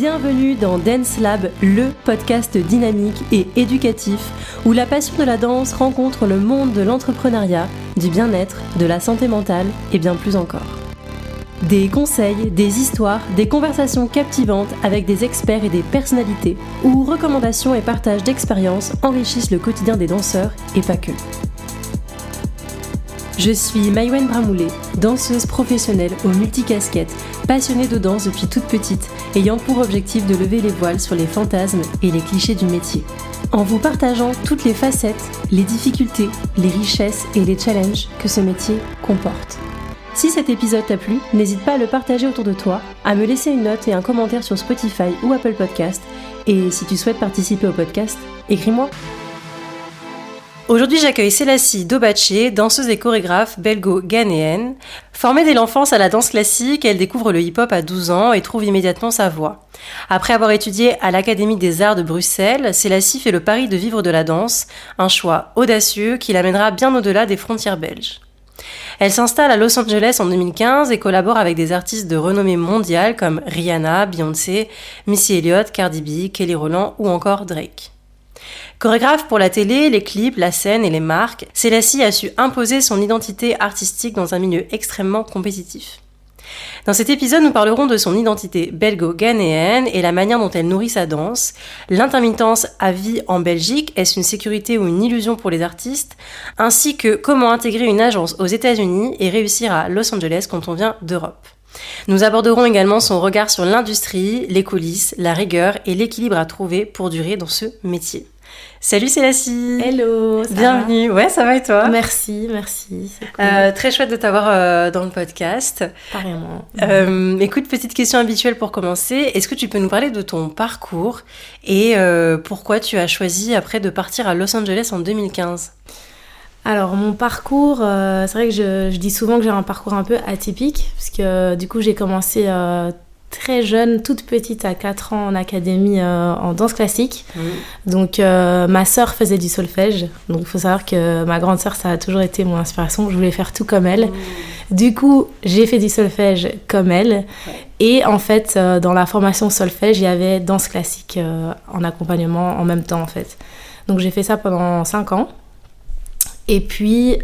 Bienvenue dans Dance Lab, le podcast dynamique et éducatif où la passion de la danse rencontre le monde de l'entrepreneuriat, du bien-être, de la santé mentale et bien plus encore. Des conseils, des histoires, des conversations captivantes avec des experts et des personnalités où recommandations et partages d'expériences enrichissent le quotidien des danseurs et pas que. Je suis Maïwenn Bramoulet, danseuse professionnelle aux multicasquettes, passionnée de danse depuis toute petite, ayant pour objectif de lever les voiles sur les fantasmes et les clichés du métier. En vous partageant toutes les facettes, les difficultés, les richesses et les challenges que ce métier comporte. Si cet épisode t'a plu, n'hésite pas à le partager autour de toi, à me laisser une note et un commentaire sur Spotify ou Apple Podcast. Et si tu souhaites participer au podcast, écris-moi. Aujourd'hui, j'accueille Célassie Dobaché, danseuse et chorégraphe belgo-ghanéenne. Formée dès l'enfance à la danse classique, elle découvre le hip-hop à 12 ans et trouve immédiatement sa voie. Après avoir étudié à l'Académie des Arts de Bruxelles, Célassie fait le pari de vivre de la danse, un choix audacieux qui l'amènera bien au-delà des frontières belges. Elle s'installe à Los Angeles en 2015 et collabore avec des artistes de renommée mondiale comme Rihanna, Beyoncé, Missy Elliott, Cardi B, Kelly Rowland ou encore Drake. Chorégraphe pour la télé, les clips, la scène et les marques, Célassie a su imposer son identité artistique dans un milieu extrêmement compétitif. Dans cet épisode, nous parlerons de son identité belgo-ghanéenne et la manière dont elle nourrit sa danse, l'intermittence à vie en Belgique, est-ce une sécurité ou une illusion pour les artistes, ainsi que comment intégrer une agence aux États-Unis et réussir à Los Angeles quand on vient d'Europe. Nous aborderons également son regard sur l'industrie, les coulisses, la rigueur et l'équilibre à trouver pour durer dans ce métier. Salut Célassie. Hello, bienvenue. Ouais, ça va et toi? Merci, c'est cool. Très chouette de t'avoir dans le podcast. Carrément. Écoute, petite question habituelle pour commencer. Est-ce que tu peux nous parler de ton parcours et pourquoi tu as choisi après de partir à Los Angeles en 2015? Alors, mon parcours, c'est vrai que je dis souvent que j'ai un parcours un peu atypique, parce que du coup, j'ai commencé très jeune, toute petite, à 4 ans en académie en danse classique. Donc, ma sœur faisait du solfège. Donc, il faut savoir que ma grande sœur, ça a toujours été mon inspiration. Je voulais faire tout comme elle. Du coup, j'ai fait du solfège comme elle. Et en fait, dans la formation solfège, il y avait danse classique en accompagnement en même temps, en fait. Donc, j'ai fait ça pendant 5 ans. Et puis,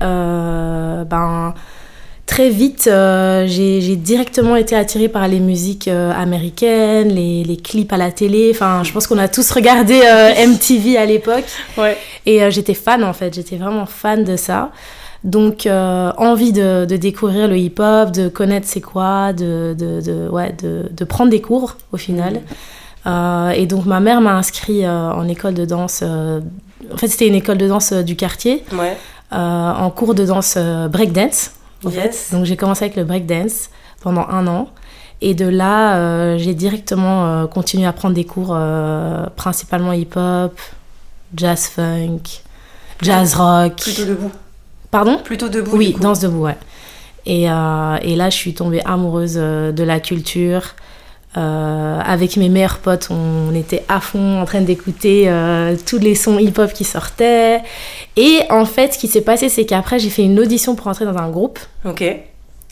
très vite, j'ai directement été attirée par les musiques américaines, les clips à la télé. Enfin, je pense qu'on a tous regardé MTV à l'époque. Ouais. Et j'étais fan, en fait. J'étais vraiment fan de ça. Donc, envie de découvrir le hip-hop, de connaître c'est quoi, de prendre des cours, au final. Et donc, ma mère m'a inscrit en école de danse. En fait, c'était une école de danse du quartier. Ouais. En cours de danse breakdance. En fait. Donc j'ai commencé avec le breakdance pendant 1 an et de là j'ai directement continué à prendre des cours principalement hip-hop, jazz funk, jazz rock. Plutôt debout. Pardon ? Plutôt debout. Oui, danse debout, ouais. Et là je suis tombée amoureuse de la culture. Avec mes meilleurs potes, on était à fond en train d'écouter tous les sons hip-hop qui sortaient. Et en fait, ce qui s'est passé, c'est qu'après, j'ai fait une audition pour entrer dans un groupe. Ok.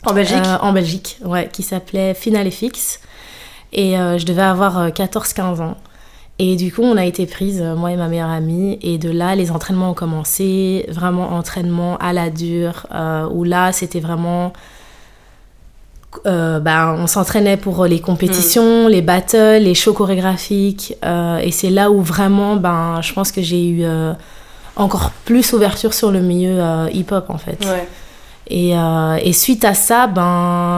En Belgique En Belgique, ouais, qui s'appelait Final FX. Et je devais avoir 14-15 ans. Et du coup, on a été prises, moi et ma meilleure amie. Et de là, les entraînements ont commencé. Vraiment, entraînement à la dure. Où là, c'était vraiment... on s'entraînait pour les compétitions, les battles, les shows chorégraphiques et c'est là où vraiment je pense que j'ai eu encore plus ouverture sur le milieu hip-hop en fait. Ouais. Et suite à ça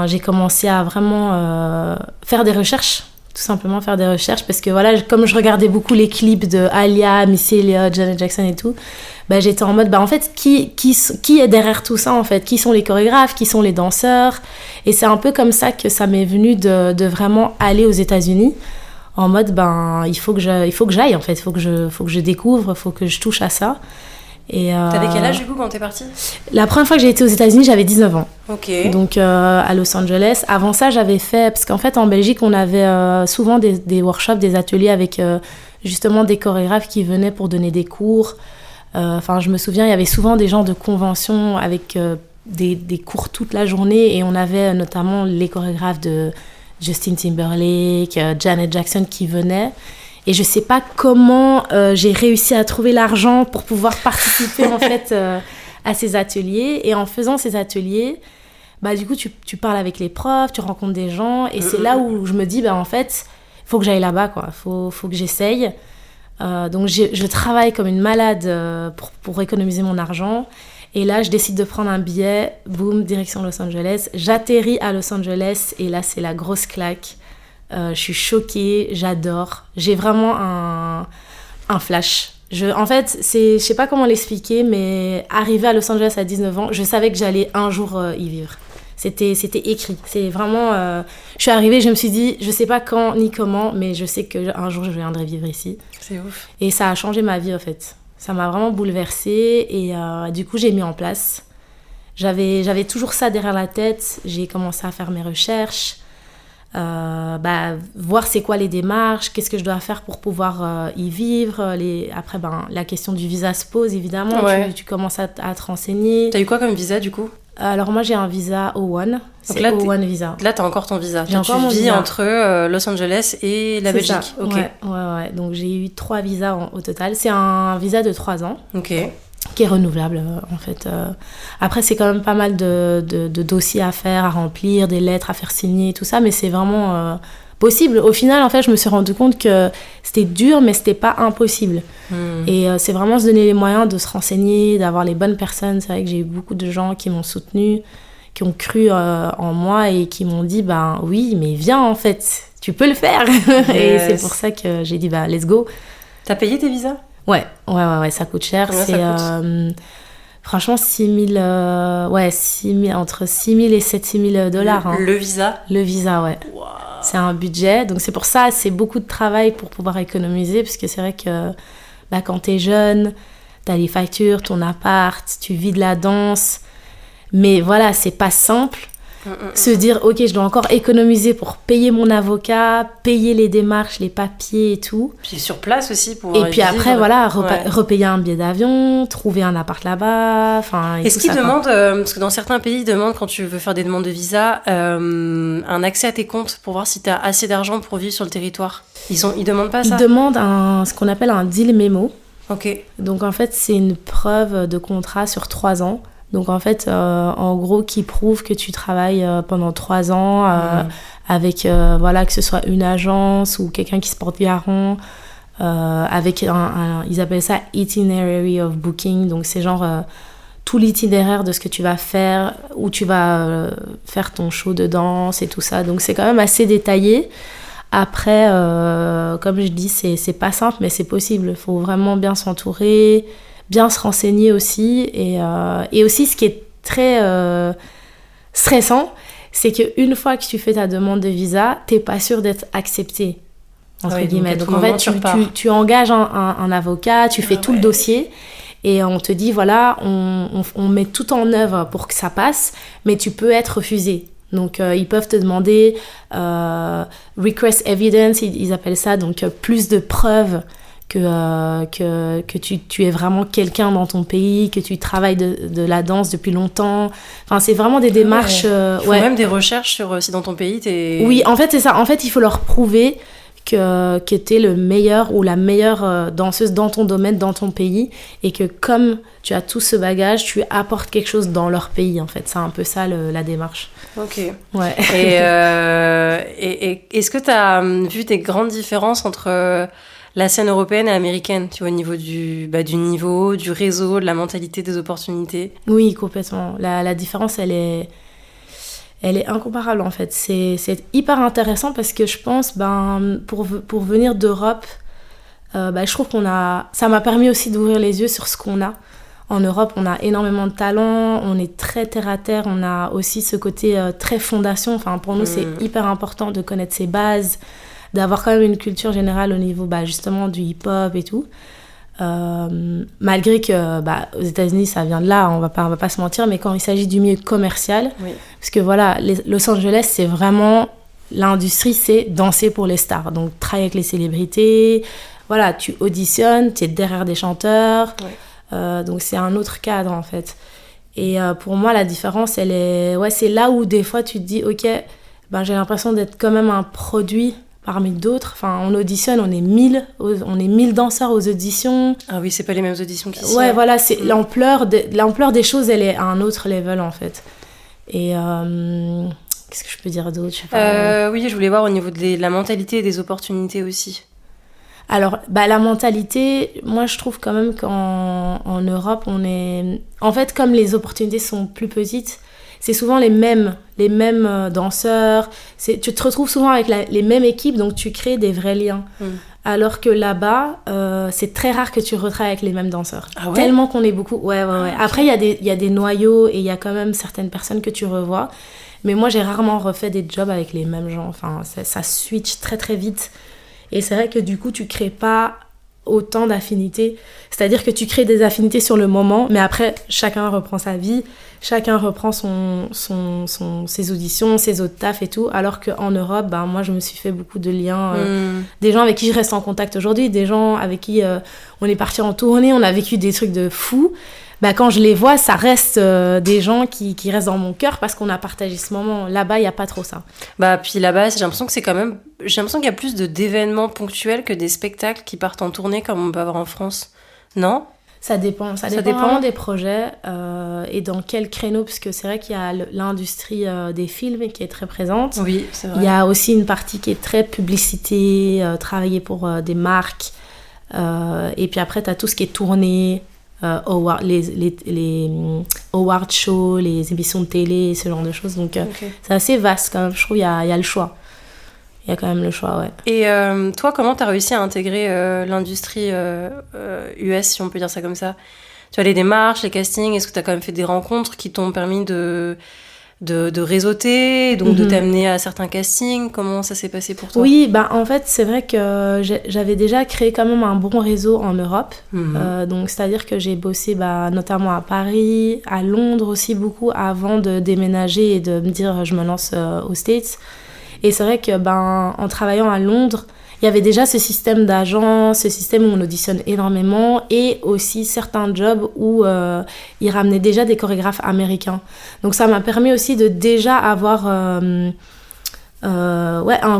j'ai commencé à vraiment faire des recherches, tout simplement faire des recherches parce que voilà, comme je regardais beaucoup les clips de Alia, Missy Elliott, Janet Jackson et tout, j'étais en mode en fait qui est derrière tout ça en fait, qui sont les chorégraphes, qui sont les danseurs, et c'est un peu comme ça que ça m'est venu de vraiment aller aux États-Unis en mode il faut que j'aille en fait, il faut que je découvre, il faut que je touche à ça. Et t'avais quel âge du coup quand t'es partie? La première fois que j'ai été aux États-Unis, j'avais 19 ans. Ok. Donc à Los Angeles. Avant ça, j'avais fait... Parce qu'en fait, en Belgique, on avait souvent des workshops, des ateliers avec justement des chorégraphes qui venaient pour donner des cours. Je me souviens, il y avait souvent des gens de convention avec des cours toute la journée. Et on avait notamment les chorégraphes de Justin Timberlake, Janet Jackson qui venaient. Et je sais pas comment j'ai réussi à trouver l'argent pour pouvoir participer en fait à ces ateliers. Et en faisant ces ateliers, bah du coup tu parles avec les profs, tu rencontres des gens et c'est là où je me dis bah en fait il faut que j'aille là-bas quoi, faut que j'essaye. Donc je travaille comme une malade pour économiser mon argent. Et là, je décide de prendre un billet, boum, direction Los Angeles. J'atterris à Los Angeles et là, c'est la grosse claque. Je suis choquée, j'adore. J'ai vraiment un flash. En fait, je sais pas comment l'expliquer, mais arriver à Los Angeles à 19 ans, je savais que j'allais un jour y vivre. C'était écrit. C'est vraiment... je suis arrivée, je me suis dit, je sais pas quand ni comment, mais je sais qu'un jour, je viendrai vivre ici. C'est ouf. Et ça a changé ma vie, en fait. Ça m'a vraiment bouleversée et du coup, j'ai mis en place. J'avais toujours ça derrière la tête. J'ai commencé à faire mes recherches, voir c'est quoi les démarches, qu'est-ce que je dois faire pour pouvoir y vivre. Après, la question du visa se pose, évidemment. Ouais. Tu commences à te renseigner. T'as eu quoi comme visa, du coup ? Alors moi j'ai un visa O1, c'est là, O1 visa. Là t'as encore ton visa. J'ai encore mon visa. Tu vis entre Los Angeles et la Belgique. Ça. Okay. Ouais. Donc j'ai eu 3 visas au total. C'est un visa de 3 ans. Ok. Qui est renouvelable en fait. Après c'est quand même pas mal de dossiers à faire, à remplir, des lettres à faire signer, tout ça, mais c'est vraiment possible. Au final en fait je me suis rendu compte que c'était dur mais c'était pas impossible. Et c'est vraiment se donner les moyens de se renseigner, d'avoir les bonnes personnes. C'est vrai que j'ai eu beaucoup de gens qui m'ont soutenue, qui ont cru en moi et qui m'ont dit ben oui mais viens en fait, tu peux le faire. Yes. Et c'est pour ça que j'ai dit let's go. T'as payé tes visas ? Ouais, ça coûte cher. Combien c'est ça coûte franchement 6 000, entre 6 000 et 7 000 dollars. Hein. Le visa ? Le visa, ouais. Wow. C'est un budget, donc c'est pour ça, c'est beaucoup de travail pour pouvoir économiser, parce que c'est vrai que quand t'es jeune, t'as les factures, ton appart, tu vis de la danse, mais voilà, c'est pas simple. Se dire, ok, je dois encore économiser pour payer mon avocat, payer les démarches, les papiers et tout. Puis sur place aussi pour et puis après, voilà, repayer un billet d'avion, trouver un appart là-bas. Est-ce qu'ils demandent, parce que dans certains pays, ils demandent, quand tu veux faire des demandes de visa, un accès à tes comptes pour voir si tu as assez d'argent pour vivre sur le territoire. Ils demandent pas ça ? Ils demandent ce qu'on appelle un deal memo. Ok. Donc en fait, c'est une preuve de contrat sur 3 ans. Donc en fait, en gros, qui prouve que tu travailles pendant 3 ans avec, que ce soit une agence ou quelqu'un qui se porte garant, avec ils appellent ça itinerary of booking. Donc c'est genre tout l'itinéraire de ce que tu vas faire, où tu vas faire ton show de danse et tout ça. Donc c'est quand même assez détaillé. Après, comme je dis, c'est pas simple, mais c'est possible. Il faut vraiment bien s'entourer, bien se renseigner aussi. Et aussi, ce qui est très stressant, c'est qu'une fois que tu fais ta demande de visa, t'es pas sûr d'être accepté, entre guillemets. Donc en fait, tu engages un avocat, tu fais tout le dossier, et on te dit, voilà, on met tout en œuvre pour que ça passe, mais tu peux être refusé. Donc ils peuvent te demander request evidence, ils appellent ça, donc plus de preuves que tu es vraiment quelqu'un dans ton pays, que tu travailles de la danse depuis longtemps. Enfin, c'est vraiment des démarches... Il faut même des recherches sur si dans ton pays t'es... Oui, en fait, c'est ça. En fait, il faut leur prouver que t'es le meilleur ou la meilleure danseuse dans ton domaine, dans ton pays, et que comme tu as tout ce bagage, tu apportes quelque chose dans leur pays, en fait. C'est un peu ça, la démarche. Ok. Ouais. Et est-ce que tu as vu des grandes différences entre la scène européenne et américaine, tu vois, au niveau du niveau, du réseau, de la mentalité, des opportunités ? Oui, complètement. La différence, elle est incomparable, en fait. C'est hyper intéressant parce que je pense, pour venir d'Europe, je trouve ça m'a permis aussi d'ouvrir les yeux sur ce qu'on a. En Europe, on a énormément de talent, on est très terre-à-terre, on a aussi ce côté très fondation. Enfin, pour nous, c'est hyper important de connaître ses bases, d'avoir quand même une culture générale au niveau justement du hip-hop et tout. Malgré que aux États-Unis, ça vient de là, on va pas se mentir, mais quand il s'agit du milieu commercial, parce que voilà, Los Angeles, c'est vraiment... L'industrie, c'est danser pour les stars. Donc, travailler avec les célébrités, voilà, tu auditionnes, tu es derrière des chanteurs... donc c'est un autre cadre en fait. Et pour moi la différence c'est là où des fois tu te dis ok, ben, j'ai l'impression d'être quand même un produit parmi d'autres. Enfin, on auditionne, on est 1000 danseurs aux auditions. Ah oui, c'est pas les mêmes auditions qu'ici. Ouais, voilà, c'est l'ampleur des choses, elle est à un autre level, en fait. Et qu'est-ce que je peux dire d'autre? Je sais pas. Oui, je voulais voir au niveau de la mentalité et des opportunités aussi. Alors, la mentalité, moi, je trouve quand même qu'en Europe, on est... En fait, comme les opportunités sont plus petites, c'est souvent les mêmes danseurs. Tu te retrouves souvent avec les mêmes équipes, donc tu crées des vrais liens. Alors que là-bas, c'est très rare que tu retravailles avec les mêmes danseurs. Ah ouais? Tellement qu'on est beaucoup. Ouais. Après, il y a des noyaux et il y a quand même certaines personnes que tu revois. Mais moi, j'ai rarement refait des jobs avec les mêmes gens. Enfin, ça switch très, très vite. Et c'est vrai que du coup, tu crées pas autant d'affinités. C'est-à-dire que tu crées des affinités sur le moment, mais après, chacun reprend sa vie, chacun reprend ses auditions, ses autres tafs et tout. Alors qu'en Europe, moi, je me suis fait beaucoup de liens. Des gens avec qui je reste en contact aujourd'hui, des gens avec qui on est parti en tournée, on a vécu des trucs de fou. Quand je les vois, ça reste des gens qui restent dans mon cœur parce qu'on a partagé ce moment. Là-bas, il n'y a pas trop ça. Puis là-bas, j'ai l'impression qu'il y a plus d'événements ponctuels que des spectacles qui partent en tournée comme on peut avoir en France. Non ? Ça dépend vraiment des projets et dans quel créneau, parce que c'est vrai qu'il y a l'industrie des films qui est très présente. Oui, c'est vrai. Il y a aussi une partie qui est très publicité, travailler pour des marques. Et puis après, tu as tout ce qui est tourné. Les award shows, les émissions de télé, ce genre de choses. Donc, c'est assez vaste quand même. Je trouve qu'il y a le choix. Il y a quand même le choix, ouais. Et toi, comment tu as réussi à intégrer l'industrie US, si on peut dire ça comme ça? Tu as les démarches, les castings, est-ce que tu as quand même fait des rencontres qui t'ont permis de réseauter, donc de t'amener à certains castings? Comment ça s'est passé pour toi? Oui, en fait, c'est vrai que j'avais déjà créé quand même un bon réseau en Europe. Donc, c'est-à-dire que j'ai bossé notamment à Paris, à Londres aussi beaucoup, avant de déménager et de me dire je me lance aux States. Et c'est vrai que en travaillant à Londres, il y avait déjà ce système d'agence, ce système où on auditionne énormément, et aussi certains jobs où ils ramenaient déjà des chorégraphes américains. Donc ça m'a permis aussi de déjà avoir un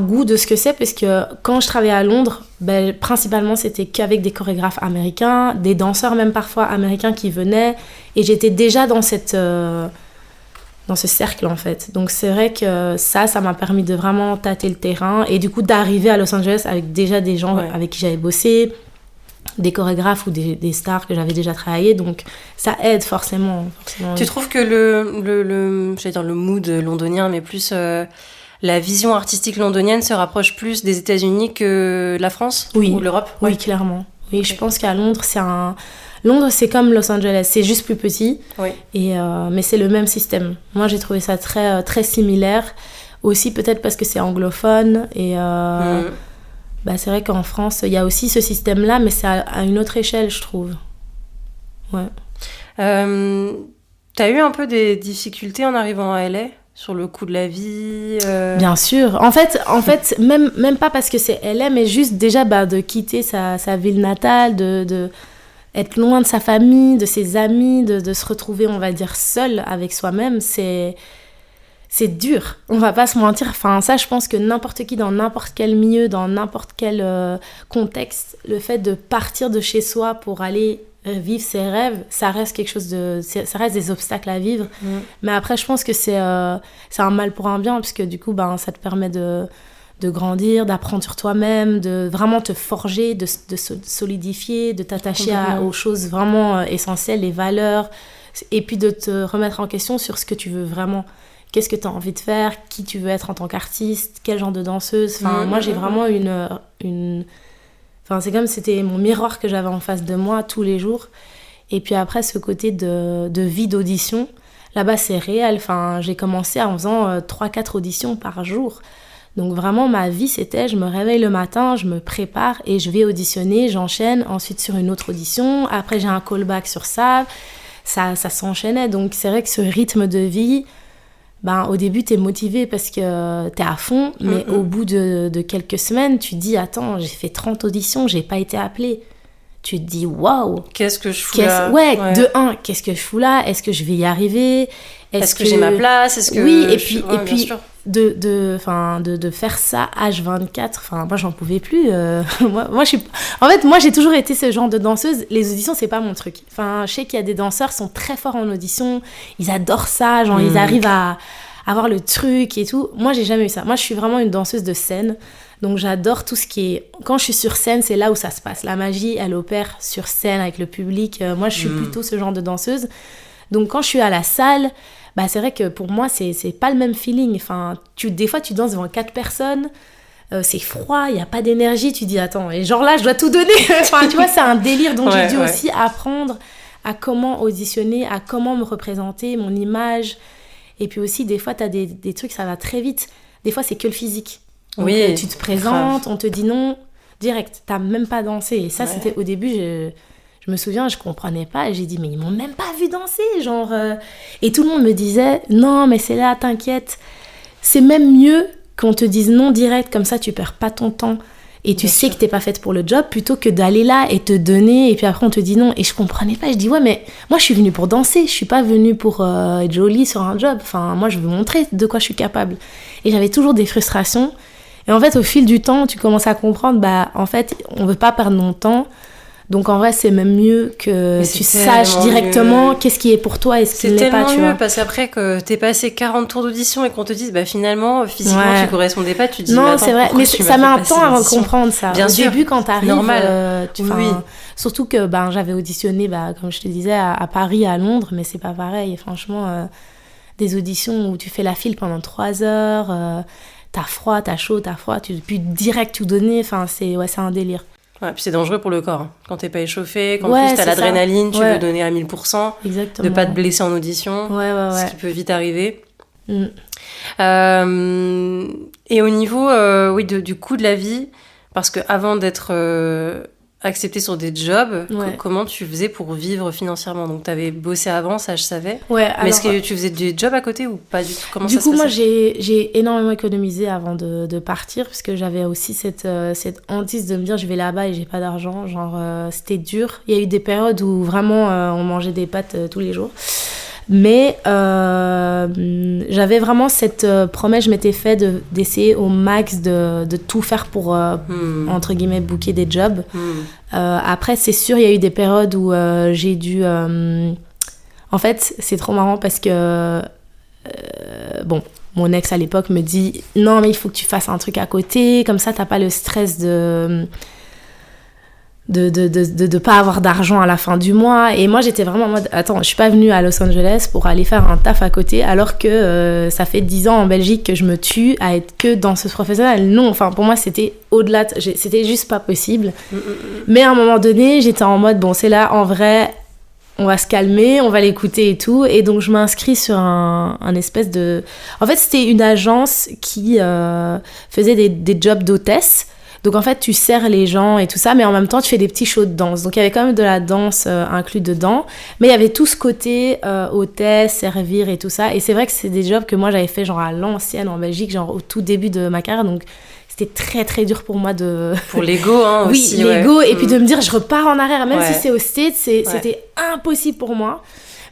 goût de ce que c'est, parce que quand je travaillais à Londres, principalement c'était qu'avec des chorégraphes américains, des danseurs même parfois américains qui venaient, et j'étais déjà dans ce cercle en fait. Donc c'est vrai que ça m'a permis de vraiment tâter le terrain et du coup d'arriver à Los Angeles avec déjà des gens avec qui j'avais bossé, des chorégraphes ou des stars que j'avais déjà travaillé, donc ça aide forcément. Tu trouves que le mood londonien, mais plus la vision artistique londonienne se rapproche plus des États-Unis que la France ou l'Europe? Oui, clairement. Oui, je pense qu'à Londres, Londres, c'est comme Los Angeles, c'est juste plus petit, mais c'est le même système. Moi, j'ai trouvé ça très, très similaire. Aussi, peut-être parce que c'est anglophone. Et c'est vrai qu'en France, il y a aussi ce système-là, mais c'est à une autre échelle, je trouve. Ouais. T'as eu un peu des difficultés en arrivant à LA sur le coût de la vie? Bien sûr. En fait même pas parce que c'est LA, mais juste déjà de quitter sa ville natale, de être loin de sa famille, de ses amis, de se retrouver, on va dire, seul avec soi-même, c'est dur. On va pas se mentir. Enfin, ça, je pense que n'importe qui, dans n'importe quel milieu, dans n'importe quel contexte, le fait de partir de chez soi pour aller vivre ses rêves, ça reste quelque chose ça reste des obstacles à vivre. Mais après, je pense que c'est un mal pour un bien, parce que du coup, ça te permet de grandir, d'apprendre sur toi-même, de vraiment te forger, de solidifier, de t'attacher aux choses vraiment essentielles, les valeurs, et puis de te remettre en question sur ce que tu veux vraiment. Qu'est-ce que tu as envie de faire, qui tu veux être en tant qu'artiste, quel genre de danseuse. Enfin, moi, j'ai vraiment Enfin, c'est comme si c'était mon miroir que j'avais en face de moi tous les jours. Et puis après, ce côté de vie d'audition, là-bas, c'est réel. Enfin, j'ai commencé en faisant 3-4 auditions par jour. Donc vraiment, ma vie, c'était, je me réveille le matin, je me prépare et je vais auditionner, j'enchaîne ensuite sur une autre audition. Après, j'ai un callback sur ça s'enchaînait. Donc c'est vrai que ce rythme de vie, au début, t'es motivé parce que t'es à fond, mais au bout de quelques semaines, tu te dis, attends, j'ai fait 30 auditions, j'ai pas été appelée. Tu te dis, waouh! Qu'est-ce que je fous là? De un, qu'est-ce que je fous là? Est-ce que je vais y arriver? Est-ce que j'ai ma place? Oui, et puis de faire ça H24, enfin moi j'en pouvais plus. Moi j'ai toujours été ce genre de danseuse. Les auditions c'est pas mon truc. Enfin je sais qu'il y a des danseurs qui sont très forts en audition, ils adorent ça, genre ils arrivent à avoir le truc et tout. Moi j'ai jamais eu ça. Moi je suis vraiment une danseuse de scène, donc j'adore tout ce qui est, quand je suis sur scène c'est là où ça se passe. La magie elle opère sur scène avec le public. Moi je suis plutôt ce genre de danseuse. Donc quand je suis à la salle, bah c'est vrai que pour moi c'est pas le même feeling. Enfin des fois tu danses devant 4 personnes, c'est froid, il y a pas d'énergie, tu dis attends, et genre là je dois tout donner. Enfin tu vois, c'est un délire. Donc j'ai dû aussi apprendre à comment auditionner, à comment me représenter, mon image. Et puis aussi des fois t'as des trucs, ça va très vite. Des fois c'est que le physique. Donc, tu te présentes, on te dit non direct, t'as même pas dansé. Et ça c'était au début, je me souviens, je comprenais pas, et j'ai dit mais ils m'ont même pas vu danser, genre et tout le monde me disait non mais c'est là, t'inquiète, c'est même mieux qu'on te dise non direct, comme ça tu perds pas ton temps et tu sais que t'es pas faite pour le job, plutôt que d'aller là et te donner et puis après on te dit non. Et je comprenais pas, je dis ouais mais moi je suis venue pour danser, je suis pas venue pour être jolie sur un job, enfin moi je veux montrer de quoi je suis capable. Et j'avais toujours des frustrations, et en fait au fil du temps tu commences à comprendre, bah en fait on veut pas perdre mon temps. Donc en vrai, c'est même mieux que tu saches directement qu'est-ce qui est pour toi et ce qui n'est pas, tu vois. C'est tellement mieux, parce qu'après que t'es passé 40 tours d'audition et qu'on te dise bah finalement physiquement tu correspondais pas, tu te dis non, c'est vrai, mais ça met un temps avant de comprendre ça. Bien Au sûr, début quand t'arrives, normal. Surtout que j'avais auditionné comme je te disais à Paris, à Londres, mais c'est pas pareil. Et franchement, des auditions où tu fais la file pendant 3 heures, t'as froid, t'as chaud, t'as froid, tu peux direct tout donner, enfin c'est un délire. Ouais, puis c'est dangereux pour le corps. Hein. Quand t'es pas échauffé, quand en plus t'as l'adrénaline, tu veux donner à 1000%. Exactement. De pas te blesser en audition. Ce qui peut vite arriver. Et au niveau du coût de la vie, parce que avant d'être accepté sur des jobs, comment tu faisais pour vivre financièrement? Donc t'avais bossé avant, ça je savais. Mais est-ce que tu faisais des jobs à côté ou pas du tout? Comment ça se passait? Du coup, moi j'ai énormément économisé avant de partir, parce que j'avais aussi cette hantise de me dire je vais là-bas et j'ai pas d'argent. Genre c'était dur. Il y a eu des périodes où vraiment on mangeait des pâtes tous les jours. Mais j'avais vraiment cette promesse, je m'étais fait d'essayer au max de tout faire pour, entre guillemets, booker des jobs. Après, c'est sûr, il y a eu des périodes où j'ai dû... En fait, c'est trop marrant parce que... mon ex à l'époque me dit « Non, mais il faut que tu fasses un truc à côté, comme ça, t'as pas le stress de pas avoir d'argent à la fin du mois. » Et moi j'étais vraiment en mode attends, je suis pas venue à Los Angeles pour aller faire un taf à côté alors que ça fait 10 ans en Belgique que je me tue à être que danseuse professionnelle. Non, enfin pour moi c'était au-delà, c'était juste pas possible. Mais à un moment donné j'étais en mode bon c'est là, en vrai on va se calmer, on va l'écouter et tout. Et donc je m'inscris sur un espèce de... En fait c'était une agence qui faisait des jobs d'hôtesse. Donc en fait tu sers les gens et tout ça, mais en même temps tu fais des petits shows de danse. Donc il y avait quand même de la danse inclus dedans, mais il y avait tout ce côté hôtesse, servir et tout ça. Et c'est vrai que c'est des jobs que moi j'avais fait genre à l'ancienne en Belgique, genre au tout début de ma carrière. Donc c'était très très dur pour moi de... Pour l'ego aussi. Oui, l'ego, et puis de me dire je repars en arrière, même si c'est au States, c'était impossible pour moi.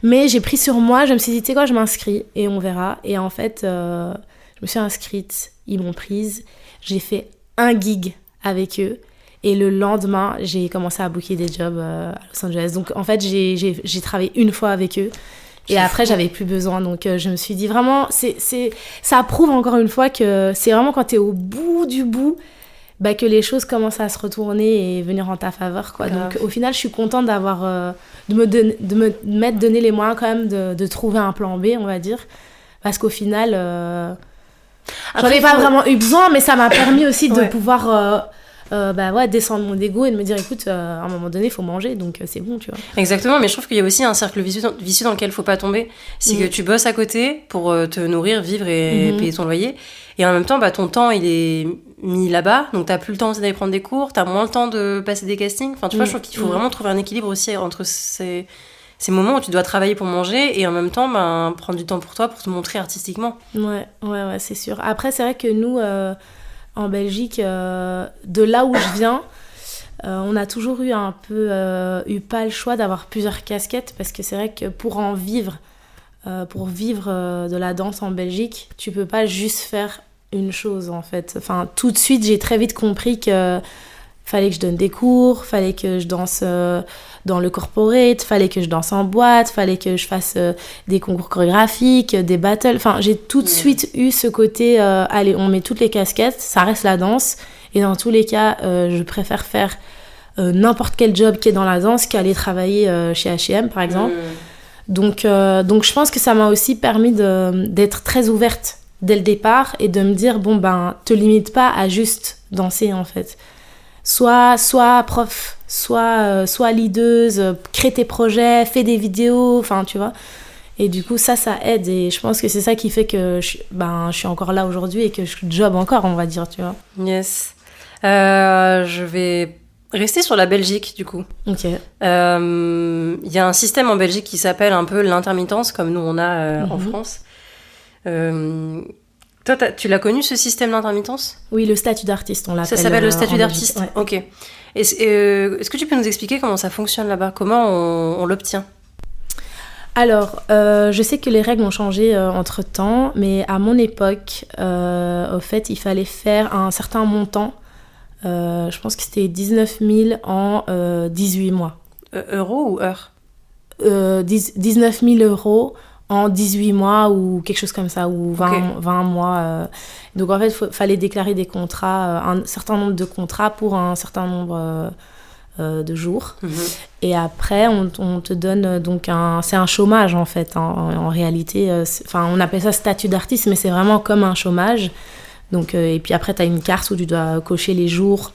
Mais j'ai pris sur moi, je me suis dit tu sais quoi, je m'inscris et on verra. Et en fait je me suis inscrite, ils m'ont prise, j'ai fait un gig avec eux et le lendemain j'ai commencé à booker des jobs à Los Angeles. Donc en fait j'ai travaillé une fois avec eux et après j'avais plus besoin. Donc je me suis dit vraiment ça prouve encore une fois que c'est vraiment quand t'es au bout du bout que les choses commencent à se retourner et venir en ta faveur quoi. Donc au final je suis contente d'avoir de me m'être donné les moyens quand même de trouver un plan B, on va dire, parce qu'au final j'en ai pas vraiment eu besoin, mais ça m'a permis aussi de pouvoir descendre mon ego et de me dire écoute, à un moment donné il faut manger, donc c'est bon, tu vois. Exactement, mais je trouve qu'il y a aussi un cercle vicieux dans lequel il faut pas tomber. C'est que tu bosses à côté pour te nourrir, vivre et payer ton loyer, et en même temps ton temps il est mis là-bas, donc t'as plus le temps d'aller prendre des cours, t'as moins le temps de passer des castings. Enfin tu vois, je trouve qu'il faut vraiment trouver un équilibre aussi entre ces moments où tu dois travailler pour manger et en même temps prendre du temps pour toi, pour te montrer artistiquement. Ouais, c'est sûr. Après, c'est vrai que nous, en Belgique, de là où je viens, on a toujours eu pas le choix d'avoir plusieurs casquettes, parce que c'est vrai que pour en vivre, pour vivre de la danse en Belgique, tu peux pas juste faire une chose en fait. Enfin, tout de suite, j'ai très vite compris que fallait que je donne des cours, fallait que je danse dans le corporate, fallait que je danse en boîte, fallait que je fasse des concours chorégraphiques, des battles. Enfin, j'ai tout de suite eu ce côté, allez, on met toutes les casquettes, ça reste la danse. Et dans tous les cas, je préfère faire n'importe quel job qui est dans la danse qu'aller travailler chez H&M, par exemple. Donc, je pense que ça m'a aussi permis d'être très ouverte dès le départ et de me dire, bon, ben, te limite pas à juste danser, en fait. Soit prof, soit leaduse, crée tes projets, fais des vidéos, enfin, tu vois. Et du coup, ça aide. Et je pense que c'est ça qui fait que je suis encore là aujourd'hui et que je job encore, on va dire, tu vois. Yes. Je vais rester sur la Belgique, du coup. Ok. Y a un système en Belgique qui s'appelle un peu l'intermittence, comme nous on a en France. Toi, tu l'as connu, ce système d'intermittence ? Oui, le statut d'artiste, on l'appelle. Ça s'appelle le statut d'artiste ? Ouais. Ok. Est-ce que tu peux nous expliquer comment ça fonctionne là-bas ? Comment on l'obtient ? Alors, je sais que les règles ont changé entre-temps, mais à mon époque, au fait, il fallait faire un certain montant. Je pense que c'était 19 000 en 18 mois. Euros ou heures ? 19 000 euros en 18 mois ou quelque chose comme ça, ou 20 mois. Donc en fait, il fallait déclarer des contrats, un certain nombre de contrats pour un certain nombre de jours. Et après, on te donne donc c'est un chômage en fait. En réalité, on appelle ça statut d'artiste, mais c'est vraiment comme un chômage. Donc, et puis après, tu as une carte où tu dois cocher les jours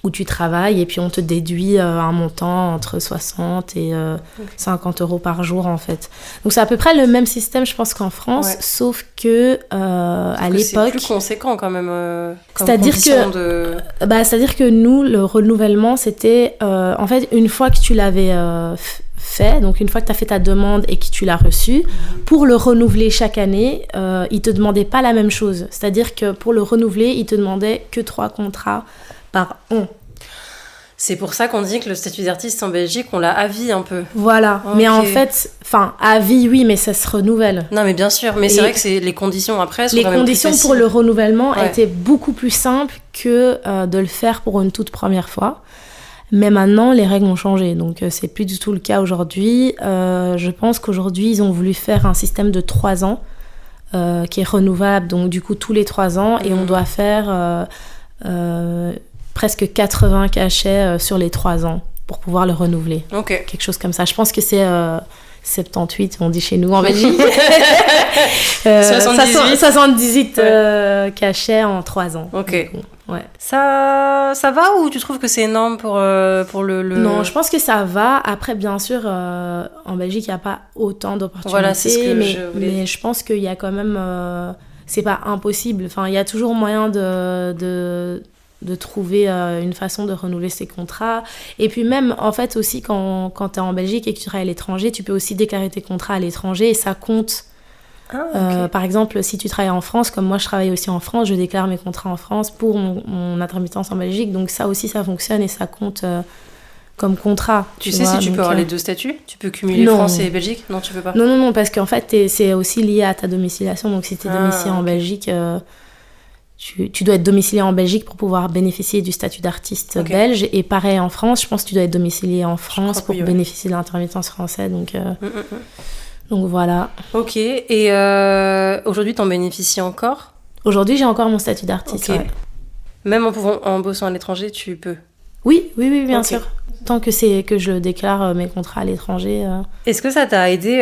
où tu travailles et puis on te déduit un montant entre 60 et 50 euros par jour en fait. Donc c'est à peu près le même système je pense qu'en France, sauf que à l'époque... C'est plus conséquent quand même comme c'est-à-dire c'est-à-dire que nous, le renouvellement, c'était en fait une fois que tu l'avais fait, donc une fois que tu as fait ta demande et que tu l'as reçue, pour le renouveler chaque année, ils te demandaient pas la même chose. C'est-à-dire que pour le renouveler, ils te demandaient que 3 contrats par an. C'est pour ça qu'on dit que le statut d'artiste en Belgique, on l'a à vie un peu. Voilà, okay. Mais en fait, à vie, oui, mais ça se renouvelle. Non, mais bien sûr, mais c'est vrai que c'est les conditions après sont les quand même conditions plus pour le renouvellement étaient beaucoup plus simples que de le faire pour une toute première fois. Mais maintenant, les règles ont changé, donc c'est plus du tout le cas aujourd'hui. Je pense qu'aujourd'hui, ils ont voulu faire un système de 3 ans qui est renouvelable, donc du coup tous les 3 ans, et on doit faire presque 80 cachets sur les 3 ans pour pouvoir le renouveler. Okay. Quelque chose comme ça. Je pense que c'est 78, on dit chez nous en Belgique. 78 cachets en 3 ans. Ok. Donc, ouais. Ça va ou tu trouves que c'est énorme pour le... Non, je pense que ça va. Après, bien sûr, en Belgique, il n'y a pas autant d'opportunités. Voilà, c'est ce que mais je pense qu'il y a quand même... c'est pas impossible. Enfin, il y a toujours moyen de trouver une façon de renouveler ses contrats. Et puis même, en fait, aussi, quand tu es en Belgique et que tu travailles à l'étranger, tu peux aussi déclarer tes contrats à l'étranger et ça compte. Okay. Par exemple, si tu travailles en France, comme moi je travaille aussi en France, je déclare mes contrats en France pour mon intermittence en Belgique, donc ça aussi ça fonctionne et ça compte comme contrat. Tu sais si tu peux avoir les 2 statuts ? Tu peux cumuler France et Belgique ? Non, tu peux pas. Non, parce qu'en fait c'est aussi lié à ta domiciliation, donc si tu es domicilié en Belgique, tu dois être domicilié en Belgique pour pouvoir bénéficier du statut d'artiste belge, et pareil en France, je pense que tu dois être domicilié en France pour bénéficier de l'intermittence française, donc voilà. Ok, et aujourd'hui, t'en bénéficies encore ? Aujourd'hui, j'ai encore mon statut d'artiste. Okay. Ouais. Même en bossant à l'étranger, tu peux ? Oui, bien sûr. Tant que je déclare mes contrats à l'étranger. Est-ce que ça t'a aidé,